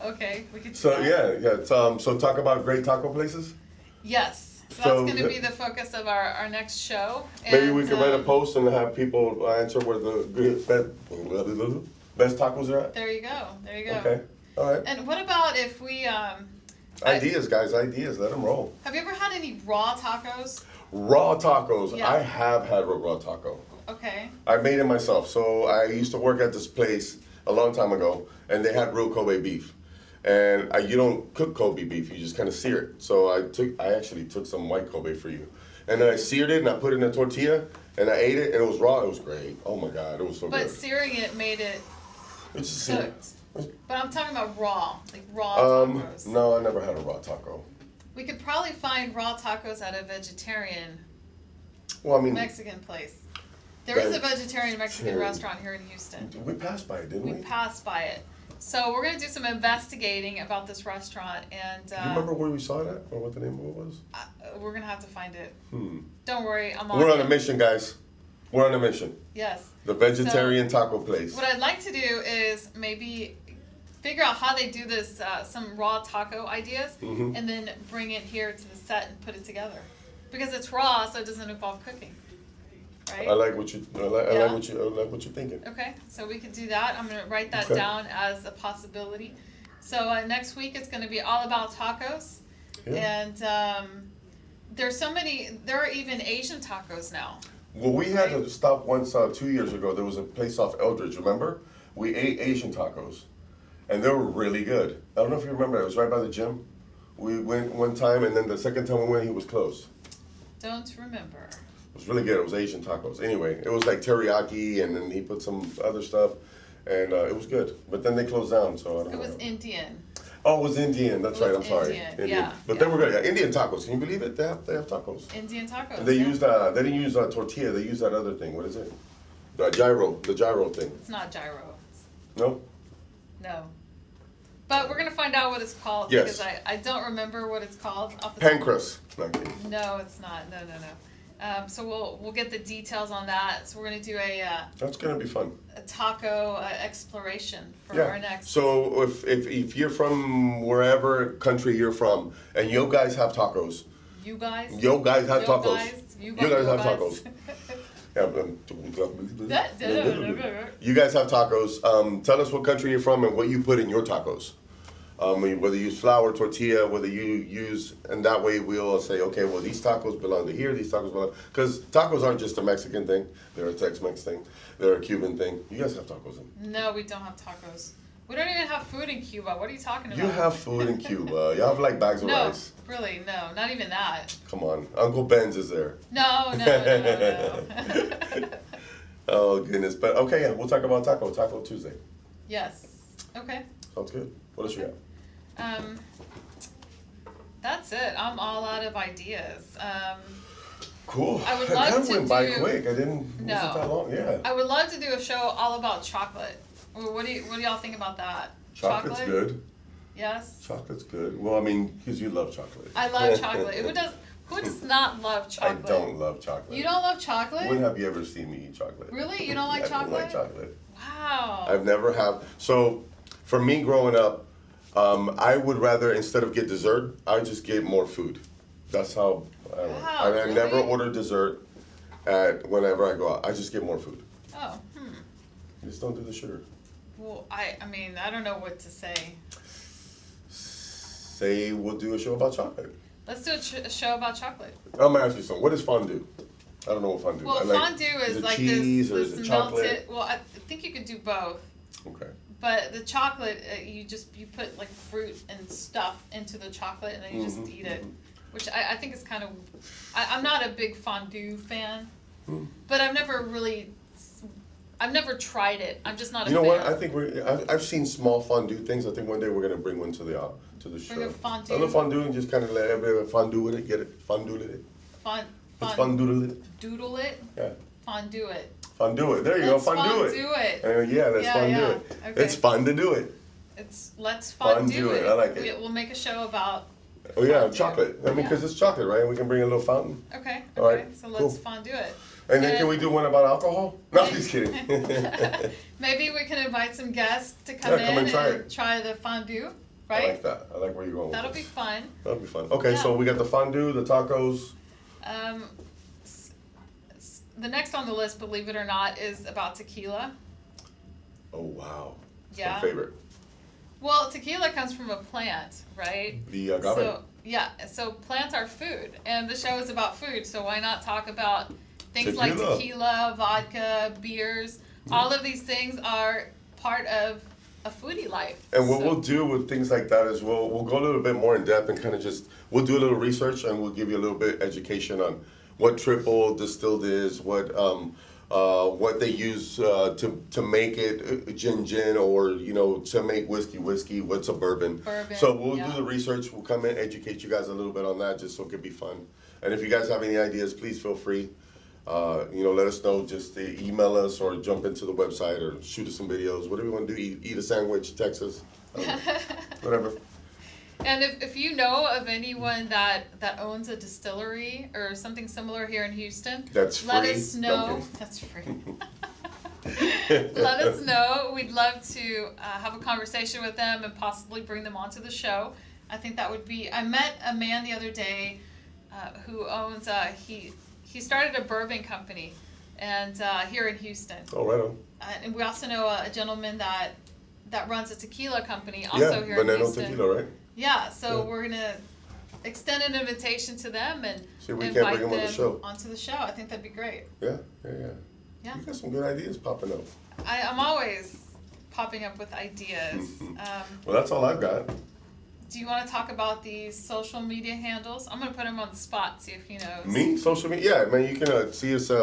Okay, we could do So that. yeah. So talk about great taco places. Yes. So So, that's going to be the focus of our next show. Maybe And, we could write a post and have people answer where the best tacos are at. There you go. There you go. Okay. All right. And what about if we Ideas, guys. Ideas. Let them roll. have you ever had any raw tacos? Raw tacos. Yeah. I have had a raw taco. Okay. I made it myself. So I used to work at this place a long time ago, and they had real Kobe beef. And you don't cook Kobe beef; you just kind of sear it. So I actually took some white Kobe for you, and then I seared it and I put it in a tortilla and I ate it, and it was raw. It was great. Oh my God, it was so But good. searing it made it It's just seared. cooked. But I'm talking about raw, like raw tacos. No, I never had a raw taco. We could probably find raw tacos at a vegetarian Well, I mean, Mexican place. There is a vegetarian Mexican restaurant here in Houston. we passed by it, didn't we? We passed by it. So we're going to do some investigating about this restaurant, and Do you remember where we saw it at, or what the name of it was? we're going to have to find it. Hmm. Don't worry, I'm on We're on it. a mission, guys. We're on a mission. Yes. The vegetarian taco place. What I'd like to do is maybe figure out how they do this, some raw taco ideas, Mhm. and then bring it here to the set and put it together. Because it's raw, so it doesn't involve cooking. Right? I like what Yeah. you're thinking. Okay, so we could do that. I'm gonna write that Okay. down as a possibility. So next week it's gonna be all about tacos, Yeah. and there's so many. There are even Asian tacos now. Well, we had to stop once 2 years ago. There was a place off Eldridge, remember? We ate Asian tacos, and they were really good. I don't know if you remember. It was right by the gym. We went one time, and then the second time we went, he was closed. Don't remember. It was really good. It was Asian tacos. Anyway, it was like teriyaki, and then he put some other stuff, and it was good. But then they closed down, so I don't It know. was Indian. Oh, it was Indian. That's It right. was I'm sorry. Indian, yeah, But they were good. Yeah, Indian tacos. Can you believe it? They have tacos. Indian tacos. And they yeah. used they didn't use tortilla. They used that other thing. What is it? The gyro thing. It's not gyro. No. No. But we're gonna find out what it's called Yes. because I don't remember what it's called off the top. Pancreas. No, I'm kidding. No, it's not. No. So we'll get the details on that. So we're gonna do a That's gonna be fun. taco exploration for Yeah. our next. So if you're from wherever country you're from, and you guys have tacos, You guys. you guys have tacos. You guys have tacos. Yeah, you guys have tacos. Tell us what country you're from and what you put in your tacos. Whether you use flour, tortilla, whether you use, and that way we'll say, okay, well, these tacos belong to here, these tacos belong, because tacos aren't just a Mexican thing, they're a Tex-Mex thing, they're a Cuban thing. You guys have tacos in? No, we don't have tacos. We don't even have food in Cuba. What are you talking about? You have food in Cuba. You have like bags of no, rice. really, no, not even that. Come on, Uncle Ben's is there. No. Oh goodness, but okay, yeah, we'll talk about Taco Tuesday. Yes. Okay. Sounds good. What else you got? That's it. I'm all out of ideas. Cool. I would It love kind of to went by do- quick. I didn't. No. Wasn't that long? Yeah. I would love to do a show all about chocolate. What do y'all think about that? Chocolate's good. Yes. Chocolate's good. Well, I mean, because you love chocolate. I love chocolate. Who does not love chocolate? I don't love chocolate. You don't love chocolate? When have you ever seen me eat chocolate? Really? You don't like I chocolate? don't like chocolate. Wow. I've never have. So, for me growing up, I would rather, instead of get dessert, I just get more food. That's how. Wow, I really? never order dessert whenever I go out. I just get more food. Oh, Just don't do the sugar. Well, I mean, I don't know what to say. Say we'll do a show about chocolate. Let's do a show about chocolate. I'm gonna ask you something. What is fondue? I don't know what fondue. Well, I like, fondue is it like cheese or is this it chocolate? melted. Well, I think you could do both. Okay. But the chocolate, you put like fruit and stuff into the chocolate, and then you just eat it, which I think is kind of. I'm not a big fondue fan, but I've never tried it. I'm just not a fan. You know what? I think I've seen small fondue things. I think one day we're gonna bring one to the show. Bring a fondue. A little fondue and just kind of let everybody fondue with it. Get it? Fondue it. Let's fondue it. Doodle it. Yeah. Fondue it. Fondue it. There you go. Fondue it. Yeah, let's fondue it. Okay. It's fun to do it. Let's fondue it. I like it. We'll make a show about. Oh yeah, fondue. chocolate. I mean, because it's chocolate, right? We can bring a little fountain. Okay. All right, So cool. let's fondue it. And then can we do one about alcohol? No, I'm just kidding. Maybe we can invite some guests to come Yeah, come in and try the fondue, I right? like that. I like where you're going with That'll this. be fun. That'll be fun. Okay, so Yeah. we got the fondue, the tacos. The next on the list, believe it or not, is about tequila. Oh wow. It's Yeah. my favorite. Well, tequila comes from a plant, right? The agave. So plants are food, and the show is about food. So why not talk about things like Tequila. tequila, vodka, beers? All of these things are part of a foodie life. And what So- we'll do with things like that is we'll go a little bit more in depth and kind of we'll do a little research and we'll give you a little bit education on what triple distilled is, what they use to make it gin or to make whiskey. What's a bourbon? So we'll do the research. We'll come in, educate you guys a little bit on that, just so it could be fun. And if you guys have any ideas, please feel free. Let us know. Just email us or jump into the website or shoot us some videos. Whatever you want to do. Eat a sandwich, text us, whatever. And if you know of anyone that owns a distillery or something similar here in Houston, That's let free. us know. Okay. That's free. Let us know. We'd love to have a conversation with them and possibly bring them onto the show. I think that would be. I met a man the other day who owns. He started a bourbon company, and here in Houston. Oh, right on. And we also know a gentleman that runs a tequila company also here in Banana Houston. tequila, right? Yeah, so Yeah. we're gonna extend an invitation to them and See if we can't invite bring them on the them show. onto the show. I think that'd be great. Yeah. Yeah. You got some good ideas popping up. I'm always popping up with ideas. Well, that's all I've got. Do you want to talk about the social media handles? I'm gonna put him on the spot, see if he knows. Me? Social media? Yeah, man, you can see us at,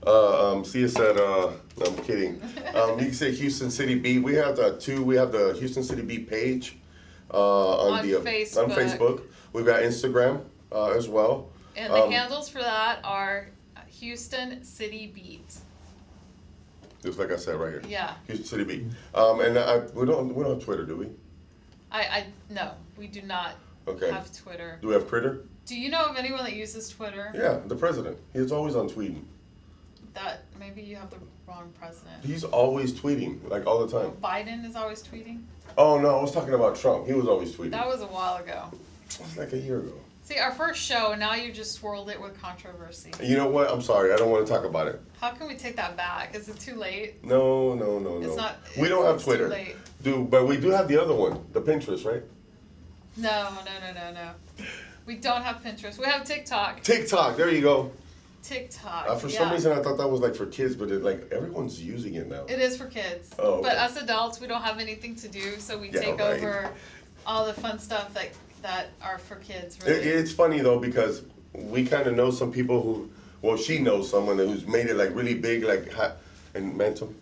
I'm kidding. You can say Houston City Beat. We have the Houston City Beat page on Facebook. We've got Instagram as well. And the handles for that are Houston City Beat. Just like I said right here. Yeah. Houston City Beat. And we don't have Twitter, do we? No, we do not Okay. have Twitter. Do we have Critter? Do you know of anyone that uses Twitter? Yeah, the president. He's always on tweeting. That maybe you have the wrong president. He's always tweeting, like all the time. Biden is always tweeting. Oh no, I was talking about Trump. He was always tweeting. That was a while ago. It was like a year ago. See, our first show, and now you just swirled it with controversy. You know what? I'm sorry. I don't want to talk about it. How can we take that back? Is it too late? No. It's not. We don't have it's Twitter. Too late. But we do have the other one, the Pinterest, right? No. We don't have Pinterest. We have TikTok. TikTok. There you go. TikTok. For some reason, I thought that was like for kids, but everyone's using it now. It is for kids. Oh, okay. But us adults, we don't have anything to do, so we take right. over all the fun stuff that are for kids. Really. It's funny though because we kind of know some people who, well, she knows someone who's made it like really big, like hot and mental.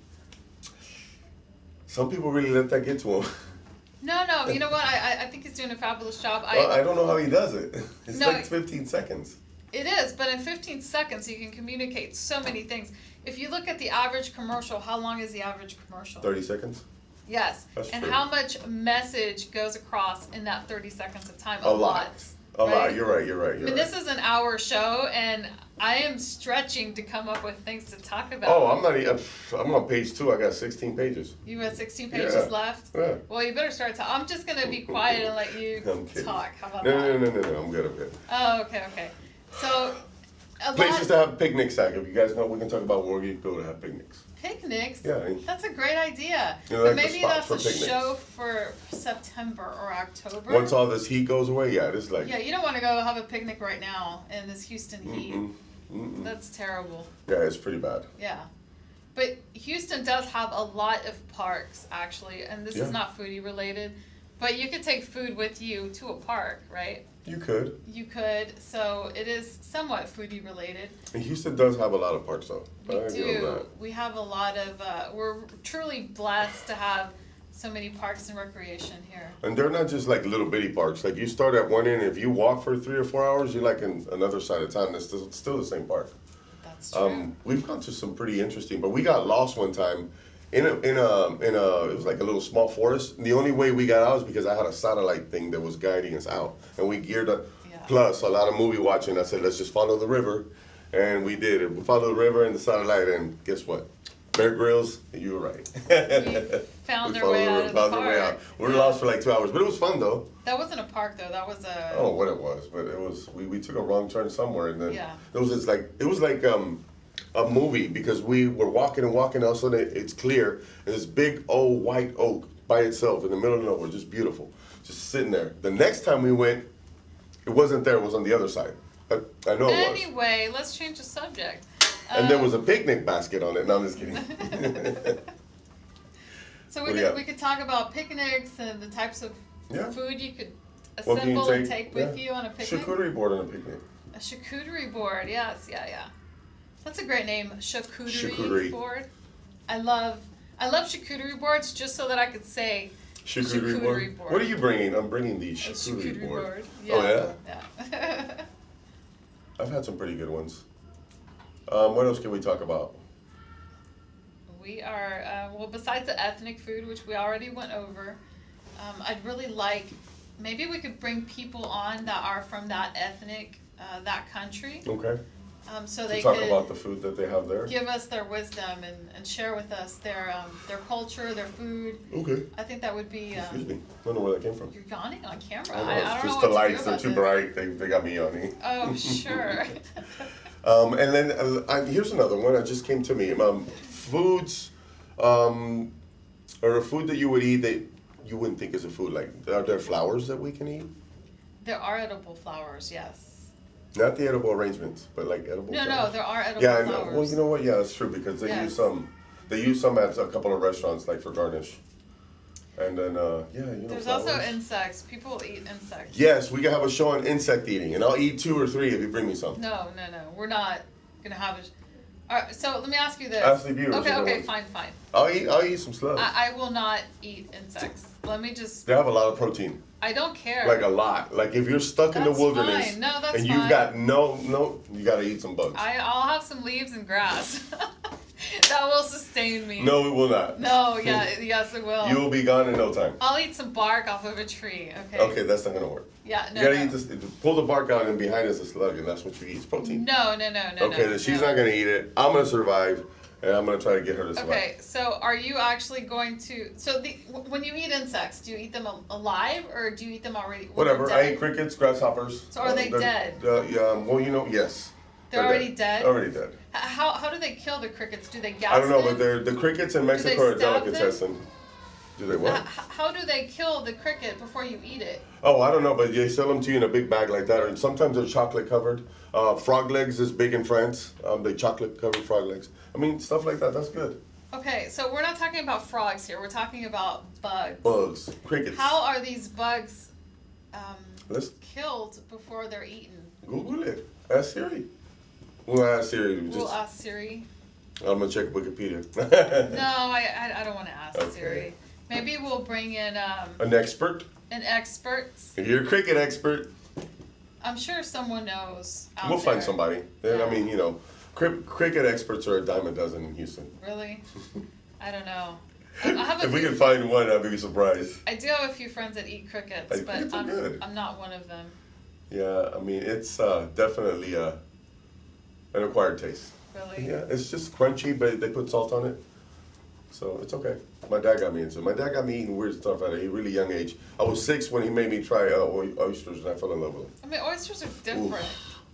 Some people really let that get to them. No. You know what? I think he's doing a fabulous job. I don't know how he does it. It's No, like 15 seconds. It is, but in 15 seconds you can communicate so many things. If you look at the average commercial, how long is the average commercial? 30 seconds? Yes. That's and true. how much message goes across in that 30 seconds of time? A lot. A lot. Right? You're right. I mean, this is an hour show, and I am stretching to come up with things to talk about. Oh, I'm on page 2. I got 16 pages. You have 16 pages Yeah. left? Yeah. Well, you better start talking. I'm just going to be quiet and let you I'm kidding. talk. How about No. that? I'm good. Oh, okay. So, Places to have picnics at. If you guys know, we can talk about where you go to have picnics. Picnics? Yeah. That's a great idea. You know, But like the maybe spots that's for a picnics. show for September or October. Once all this heat goes away, yeah, it's like. Yeah, you don't want to go have a picnic right now in this Houston heat. Mm-mm. That's terrible. Yeah, it's pretty bad. Yeah. But Houston does have a lot of parks, actually, and this Yeah. is not foodie related, but you could take food with you to a park, right? You could. You could, so it is somewhat foodie related. And Houston does have a lot of parks, though. We I give them do. that. We have a lot of, we're truly blessed to have so many parks and recreation here. And they're not just like little bitty parks. Like you start at one end, if you walk for 3 or 4 hours, you're like in another side of town. It's still the same park. That's true. We've gone to some pretty interesting, but we got lost one time in a it was like a little small forest. And the only way we got out is because I had a satellite thing that was guiding us out, and we geared up. Yeah. Plus a lot of movie watching. I said, let's just follow the river, and we did it. We followed the river and the satellite, and guess what? Bear Grylls, you were right. We found our way out of the park. We were lost for like 2 hours, but it was fun though. That wasn't a park though. That was a. I don't know what it was, but it was. We took a wrong turn somewhere, and then Yeah. it was like a movie because we were walking and walking. All of a sudden, it's clear, and this big old white oak by itself in the middle of nowhere, just beautiful, just sitting there. The next time we went, it wasn't there. It was on the other side. I know it was. Anyway, let's change the subject. And there was a picnic basket on it. No, I'm just kidding. So What do you got? we could talk about picnics and the types of Yeah. food you could What can you assemble and take with yeah. you on a picnic. Charcuterie board on a picnic. A charcuterie board, yes, yeah. That's a great name, Charcuterie. board. I love charcuterie boards just so that I could say Charcuterie board. What are you bringing? I'm bringing the a charcuterie board. Yeah. Oh Yeah. I've had some pretty good ones. What else can we talk about? We are, well, besides the ethnic food, which we already went over, I'd really like, maybe we could bring people on that are from that ethnic, that country. Okay. So they Talk could about the food that they have there. give us their wisdom and share with us their culture, their food. Okay. I think that would be. Excuse me. I don't know where that came from. You're yawning on camera. I know, I it's don't know just what the to lights. do They're about too this. bright. They got me yawning. Oh, sure. And then here's another one that just came to me. Foods, or a food that you would eat that you wouldn't think is a food. Like, are there flowers that we can eat? There are edible flowers, yes. Not the edible arrangements, but like edible No, flowers. there are edible Yeah, I flowers. know. Well, you know what? Yeah, that's true because they Yes. use some. They use some at a couple of restaurants, like for garnish. And then, There's flowers. also insects. People eat insects. Yes, we can have a show on insect eating, and I'll eat 2 or 3 if you bring me some. No. We're not gonna have it. All right, so let me ask you this. Ask the viewers if they Okay, want. fine. I'll eat some slugs. I will not eat insects. Let me just. They have a lot of protein, I don't care. like a lot. Like if you're stuck in the That's wilderness fine. No, that's and you've fine. got no, you gotta eat some bugs. I'll have some leaves and grass. That will sustain me. No, it will not. No, yes it will. You will be gone in no time. I'll eat some bark off of a tree. Okay. Okay, that's not gonna work. Yeah. No. You gotta no. eat this. Pull the bark out, and behind is a slug, and that's what you eat. It's protein. No. Okay, then she's not gonna eat it. I'm gonna survive. and I'm gonna try to get her to survive. Okay, so are you actually going to? So when you eat insects, do you eat them alive or do you eat them already? when they're Whatever. I dead? eat crickets, grasshoppers. So are they dead? Yeah. Well, yes. They're already dead? Already dead. How do they kill the crickets? Do they gas I don't know, them? but the crickets in they Mexico are a stab them? delicatessen. Do they what? How do they kill the cricket before you eat it? Oh, I don't know, but they sell them to you in a big bag like that, or sometimes they're chocolate covered. Frog legs is big in France. They chocolate covered frog legs. I mean, stuff like that. That's good. Okay, so we're not talking about frogs here. We're talking about bugs. Bugs, crickets. How are these bugs Let's killed before they're eaten? Google it. Ask Siri. We'll ask Siri. We'll ask Siri. I'm gonna check Wikipedia. No, I don't want to ask Okay. Siri. Maybe we'll bring in An expert. an expert. If you're a cricket expert, I'm sure someone knows. Out we'll find there. somebody. Yeah. I mean, cricket experts are a dime a dozen in Houston. Really? I don't know. I have a If we few can find one, I'd be surprised. I do have a few friends that eat crickets, Like, but crickets are good. I'm not one of them. Yeah, I mean, it's definitely an acquired taste. Really? Yeah, it's just crunchy, but they put salt on it, so it's okay. My dad got me into it. My dad got me eating weird stuff at a really young age. I was 6 when he made me try oysters, and I fell in love with them. I mean, oysters are different.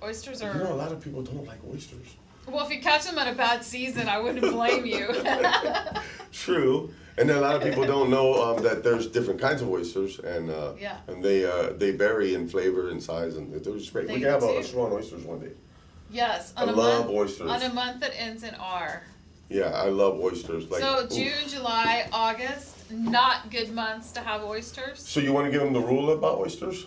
Oysters are. You know, a lot of people don't like oysters. Well, if you catch them at a bad season, I wouldn't blame you. True, and then a lot of people don't know that there's different kinds of oysters, and Yeah. and they vary in flavor and size, and they're just great. They We can have do. a show on oysters one day. Yes, I on a love month, oysters. on a month that ends in R. Yeah, I love oysters. Like, So ooh. June, July, August, not good months to have oysters. So you want to give them the rule about oysters?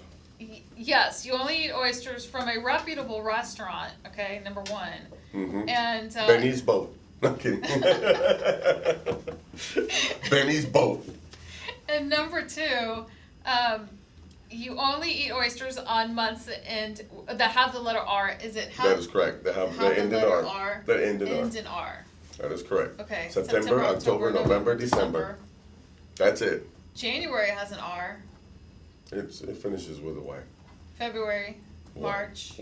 Yes, you only eat oysters from a reputable restaurant. Okay, number one. Mm-hmm. And Benny's boat. No, I'm kidding. Benny's boat. and number two, you only eat oysters on months that have the letter R. Is it That is correct. They have have the the end in letter R. R? The end in R. Ends in R. That is correct. Okay. September, October, November, December. That's it. January has an R. It finishes with a Y. February, Y. March.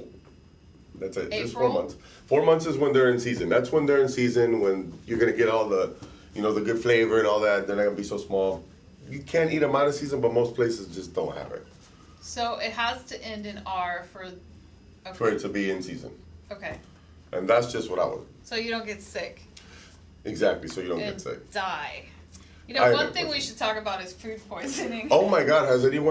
That's it. Just April. 4 months. 4 months is when they're in season. That's when they're in season, when you're gonna get all the, the good flavor and all that. They're not gonna be so small. You can eat them out of season, but most places just don't have it So it has to end in R for. Okay. for it to be in season. Okay. And that's just what I would. So you don't get sick. Exactly, so you don't and get sick. die. I One have thing we poisoning. should talk about is food poisoning. Oh my God, have you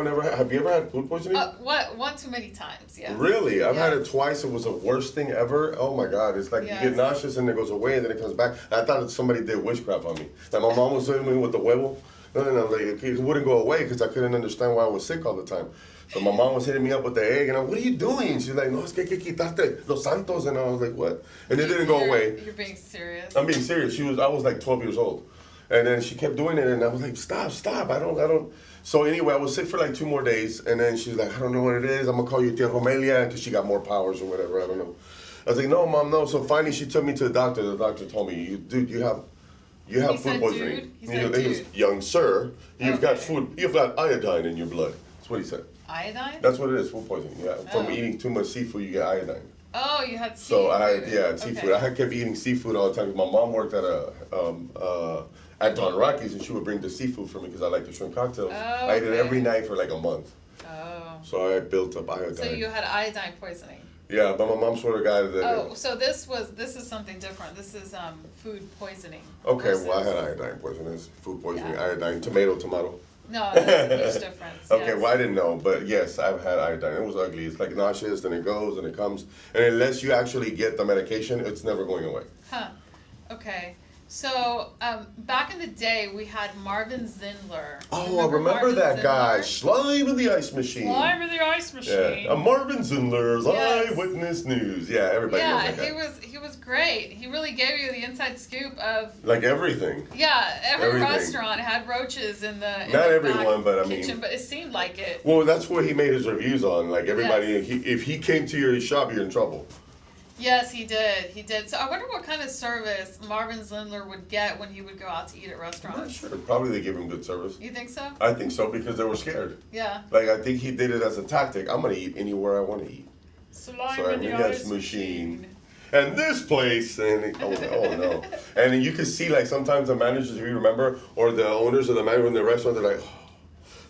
ever had food poisoning? One too many times, yes. Really? I've had it Yes. twice. It was the worst thing ever. Oh my God. It's like you Yes. get nauseous and it goes away and then it comes back. I thought that somebody did witchcraft on me. Like my mom was hitting me with the huevo. No, like it wouldn't go away because I couldn't understand why I was sick all the time. So my mom was hitting me up with the egg and I'm, what are you doing? She's like, no, es que hay que quitarte los santos. And I was like, what? And it didn't go away. You're being serious. I'm being serious. I was like 12 years old. And then she kept doing it, and I was like, stop. I don't. So anyway, I was sick for like 2 more days, and then she's like, I don't know what it is. I'm gonna call you Tia Romelia, because she got more powers or whatever. I don't know. I was like, no, Mom, no. So finally, she took me to the doctor. The doctor told me, dude, you have He food said, poisoning. dude? He said, He was, dude. young sir, you've Okay. you've got iodine in your blood. That's what he said. Iodine? That's what it is, food poisoning. Yeah, from Oh. eating too much seafood, you get iodine. Oh, you had So seafood. seafood. Okay. I kept eating seafood all the time. My mom worked at at Don Rocky's, and she would bring the seafood for me because I like the shrimp cocktails. Oh, I ate it okay. every night for like a month. Oh. So I built up iodine. So you had iodine poisoning. Yeah, but my mom sort of got it. Oh, so this is something different. This is food poisoning. Okay, well I versus- had iodine poisoning. It's food poisoning, Yeah. iodine, tomato. No, there's a huge difference. Okay, yes. well I didn't know, but yes, I've had iodine. It was ugly. It's like nauseous, and it goes and it comes, and unless you actually get the medication, it's never going away. Huh. Okay. So back in the day, we had Marvin Zindler. Oh, I remember Marvin that guy. Zindler? Slime in the ice machine. Slime in the ice machine. Yeah, Marvin Zindler's Yes. Eyewitness News. Yeah, everybody knows Yeah, that guy. he was great. He really gave you the inside scoop of Like everything. every Everything. restaurant had roaches in the Not the everyone, back but I mean- kitchen, but it seemed like it. Well, that's what he made his reviews on. Like everybody, Yes. if he came to your shop, you're in trouble. Yes, he did. He did. So I wonder what kind of service Marvin Zindler would get when he would go out to eat at I'm not restaurants. sure. Probably they give him good service. You think so? I think so because they were scared. Yeah. Like I think he did it as a tactic. I'm gonna eat anywhere I want to eat. Slime So I mean, that's machine. and this place, and I was like, oh no. And then you could see like sometimes the managers, if you remember, or the owners of the manager in the restaurant, they're like,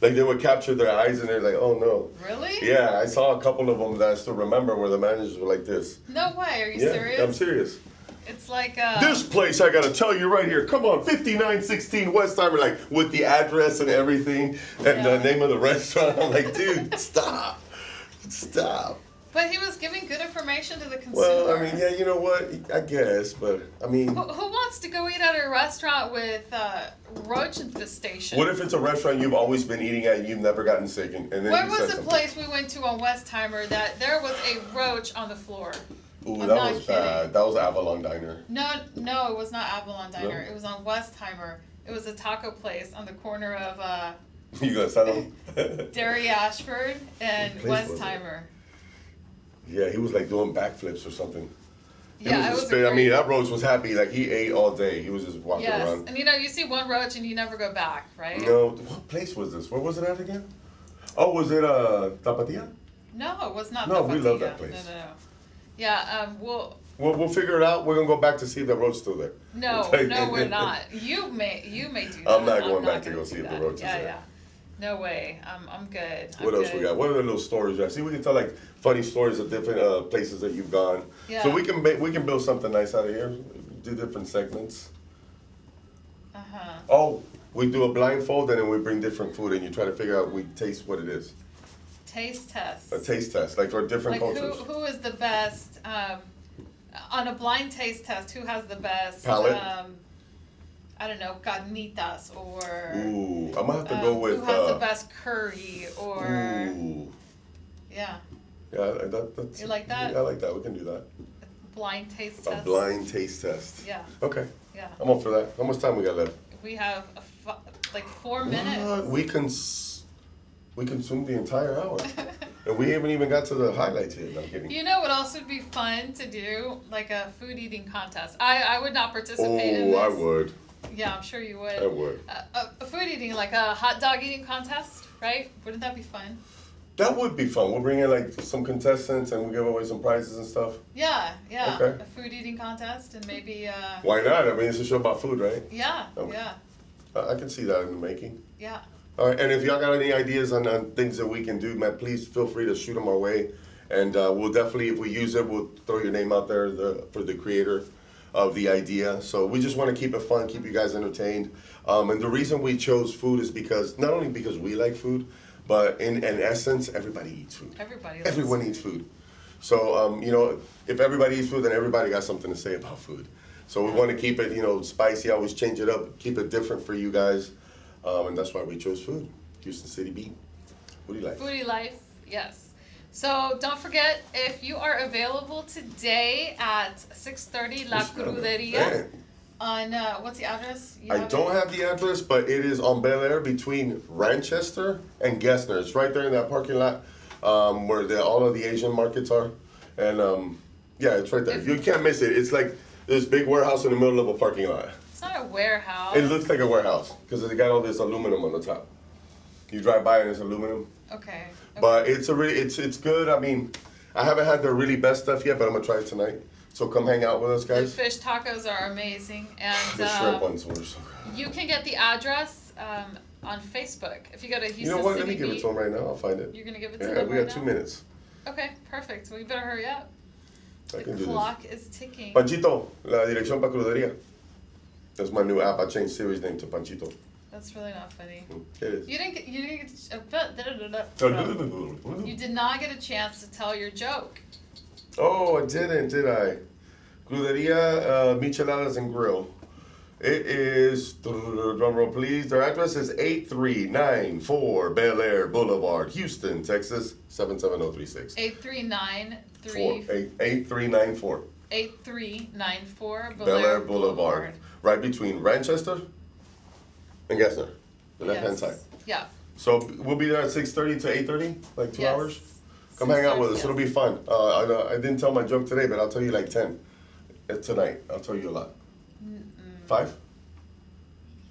like they would capture their eyes and they're like, oh no. Really? Yeah, I saw a couple of them that I still remember where the managers were like this. No way. Are you Yeah, serious? I'm serious. It's like This place, I gotta tell you right here. Come on, 5916 Westheimer, like with the address and everything, and the name of the restaurant. I'm like, dude, stop. But he was giving good information to the consumer. Well, I mean, yeah, you know what? I guess, but I mean, Who wants to go eat at a restaurant with roach infestation? what if it's a restaurant you've always been eating at and you've never gotten sick, and then Where you was said the something? place we went to on Westheimer that there was a roach on the floor? Ooh, I'm that not was kidding. bad. That was Avalon Diner. No, it was not Avalon Diner. No? It was on Westheimer. It was a taco place on the corner of You gonna sell them? Derry Ashford and What place was it? Westheimer. Yeah, he was like doing backflips or something. Yeah, it was. I mean, that roach was happy. Like he ate all day. He was just walking Yes, around. and you see one roach and you never go back, right? No, what place was this? Where was it at again? Oh, was it Tapatia? No, it was not. No, we Tapatía. love that place. No. Yeah, We'll figure it out. We're gonna go back to see if the roach's still there. no, we're not. You may do that. I'm not going back to gonna go see do if the that. roach is Yeah, there. yeah. No way. I'm good. What else we got? What are the little stories? I see we can tell like funny stories of different places that you've gone. Yeah. So we can build something nice out of here. Do different segments. Uh-huh. Oh, we do a blindfold and then we bring different food and you try to figure out we taste what it is. Taste test. A taste test, like for different Like cultures. who is the best on a blind taste test? Who has the best Palate? I don't know, carnitas or Ooh, I'm gonna have to go with. who has the best curry or Ooh. yeah, Yeah, that's. You like that? Yeah, I like that. We can do that. blind taste A test. blind taste test. Yeah, Okay, yeah. I'm up for that. How much time we got left? We have like 4 minutes. What? We consumed the entire hour, and we haven't even got to the highlights yet. No, I'm kidding. You know what else would be fun to do? Like a food eating contest. I would not participate in this. I would. Yeah, I'm sure you would. I would. A food eating, like a hot dog eating contest, right? Wouldn't that be fun? That would be fun. We'll bring in like some contestants and we'll give away some prizes and stuff. Yeah. Okay. A food eating contest and maybe Why not? I mean, it's a show about food, right? yeah, Okay. yeah, I can see that in the making. yeah. All right, and if y'all got any ideas on things that we can do, man, please feel free to shoot them our way. And we'll definitely, if we use it, we'll throw your name out there for the creator of the idea. So we just want to keep it fun, keep you guys entertained. And the reason we chose food is because, not only because we like food, but in essence, everybody eats food. Everyone eats food. So, if everybody eats food, then everybody got something to say about food. So we want to keep it, spicy, always change it up, keep it different for you guys. And that's why we chose food. Houston City Beat. What do you like? Foodie Life, yes. So don't forget, if you are available today at 6:30 La Cruderia Man, on, what's the address? You I have don't it? have the address, but it is on Bel Air between Ranchester and Gessner. It's right there in that parking lot where all of the Asian markets are. And yeah, it's right there. You can't miss it. It's like this big warehouse in the middle of a parking lot. It's not a warehouse. It looks like a warehouse because they got all this aluminum on the top. You drive by and it's aluminum. Okay. But it's it's good. I mean, I haven't had the really best stuff yet, but I'm gonna try it tonight. So come hang out with us, The guys. fish tacos are amazing, and The shrimp ones were so good. you can get the address on Facebook. If you go to Houston You know what? Let City me give it Beat, to them right now. I'll find it. you're gonna give it to Yeah, them we right got now? 2 minutes. Okay, perfect. So we better hurry up. I can The do this. clock is ticking. Panchito, la dirección pa' crudería. That's my new app. I changed series name to Panchito. That's really not funny. It is. You didn't get you did not get a chance to tell your joke. Oh, I didn't, did I? Cruderia Micheladas and Grill. It is, drum roll please, their address is 8394 Bel Air Boulevard, Houston, Texas, 77036. 8394 8394 Bel Air Boulevard. Right between Ranchester and Gessner, the left-hand side. Yeah. So we'll be there at 6:30 to 8:30, like 2 Yes. hours. Come hang out with us. 6:30, It'll be fun. I didn't tell my joke today, but I'll tell you like 10 tonight. I'll tell you a lot. 5?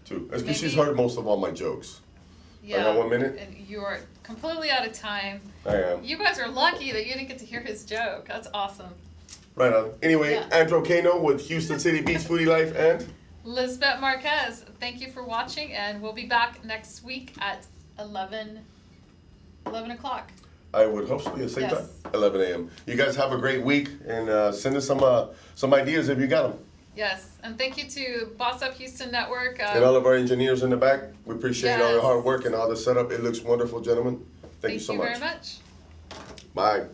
2. That's because she's Maybe. heard most of all my jokes. Yeah. I got 1 minute? And you are completely out of time. I am. You guys are lucky that you didn't get to hear his joke. That's awesome. Right on. Anyway, Yeah. Andrew Kano with Houston City Beats Foodie Life and Lisbeth Marquez, thank you for watching, and we'll be back next week at 11 o'clock. I would hope so. Yeah, same Yes. time, 11 a.m. You guys have a great week, and send us some ideas if you got them. Yes, and thank you to Boss Up Houston Network. And all of our engineers in the back, we appreciate all your Yes. hard work and all the setup. It looks wonderful, gentlemen. Thank you so much. very much. Bye.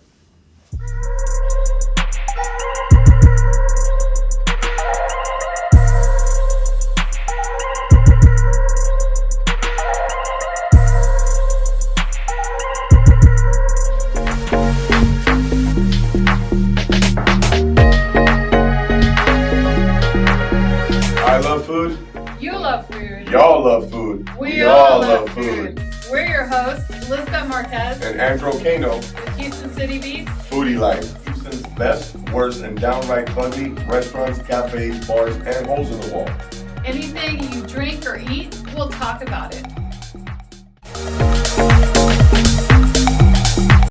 I love food. You love food. Y'all love food. We all love food. We're your hosts, Lisbeth Marquez And Andrew Kano, with Houston City Beats. Foodie Life. Houston's best, worst, and downright fuzzy restaurants, cafes, bars, and holes in the wall. Anything you drink or eat, we'll talk about it.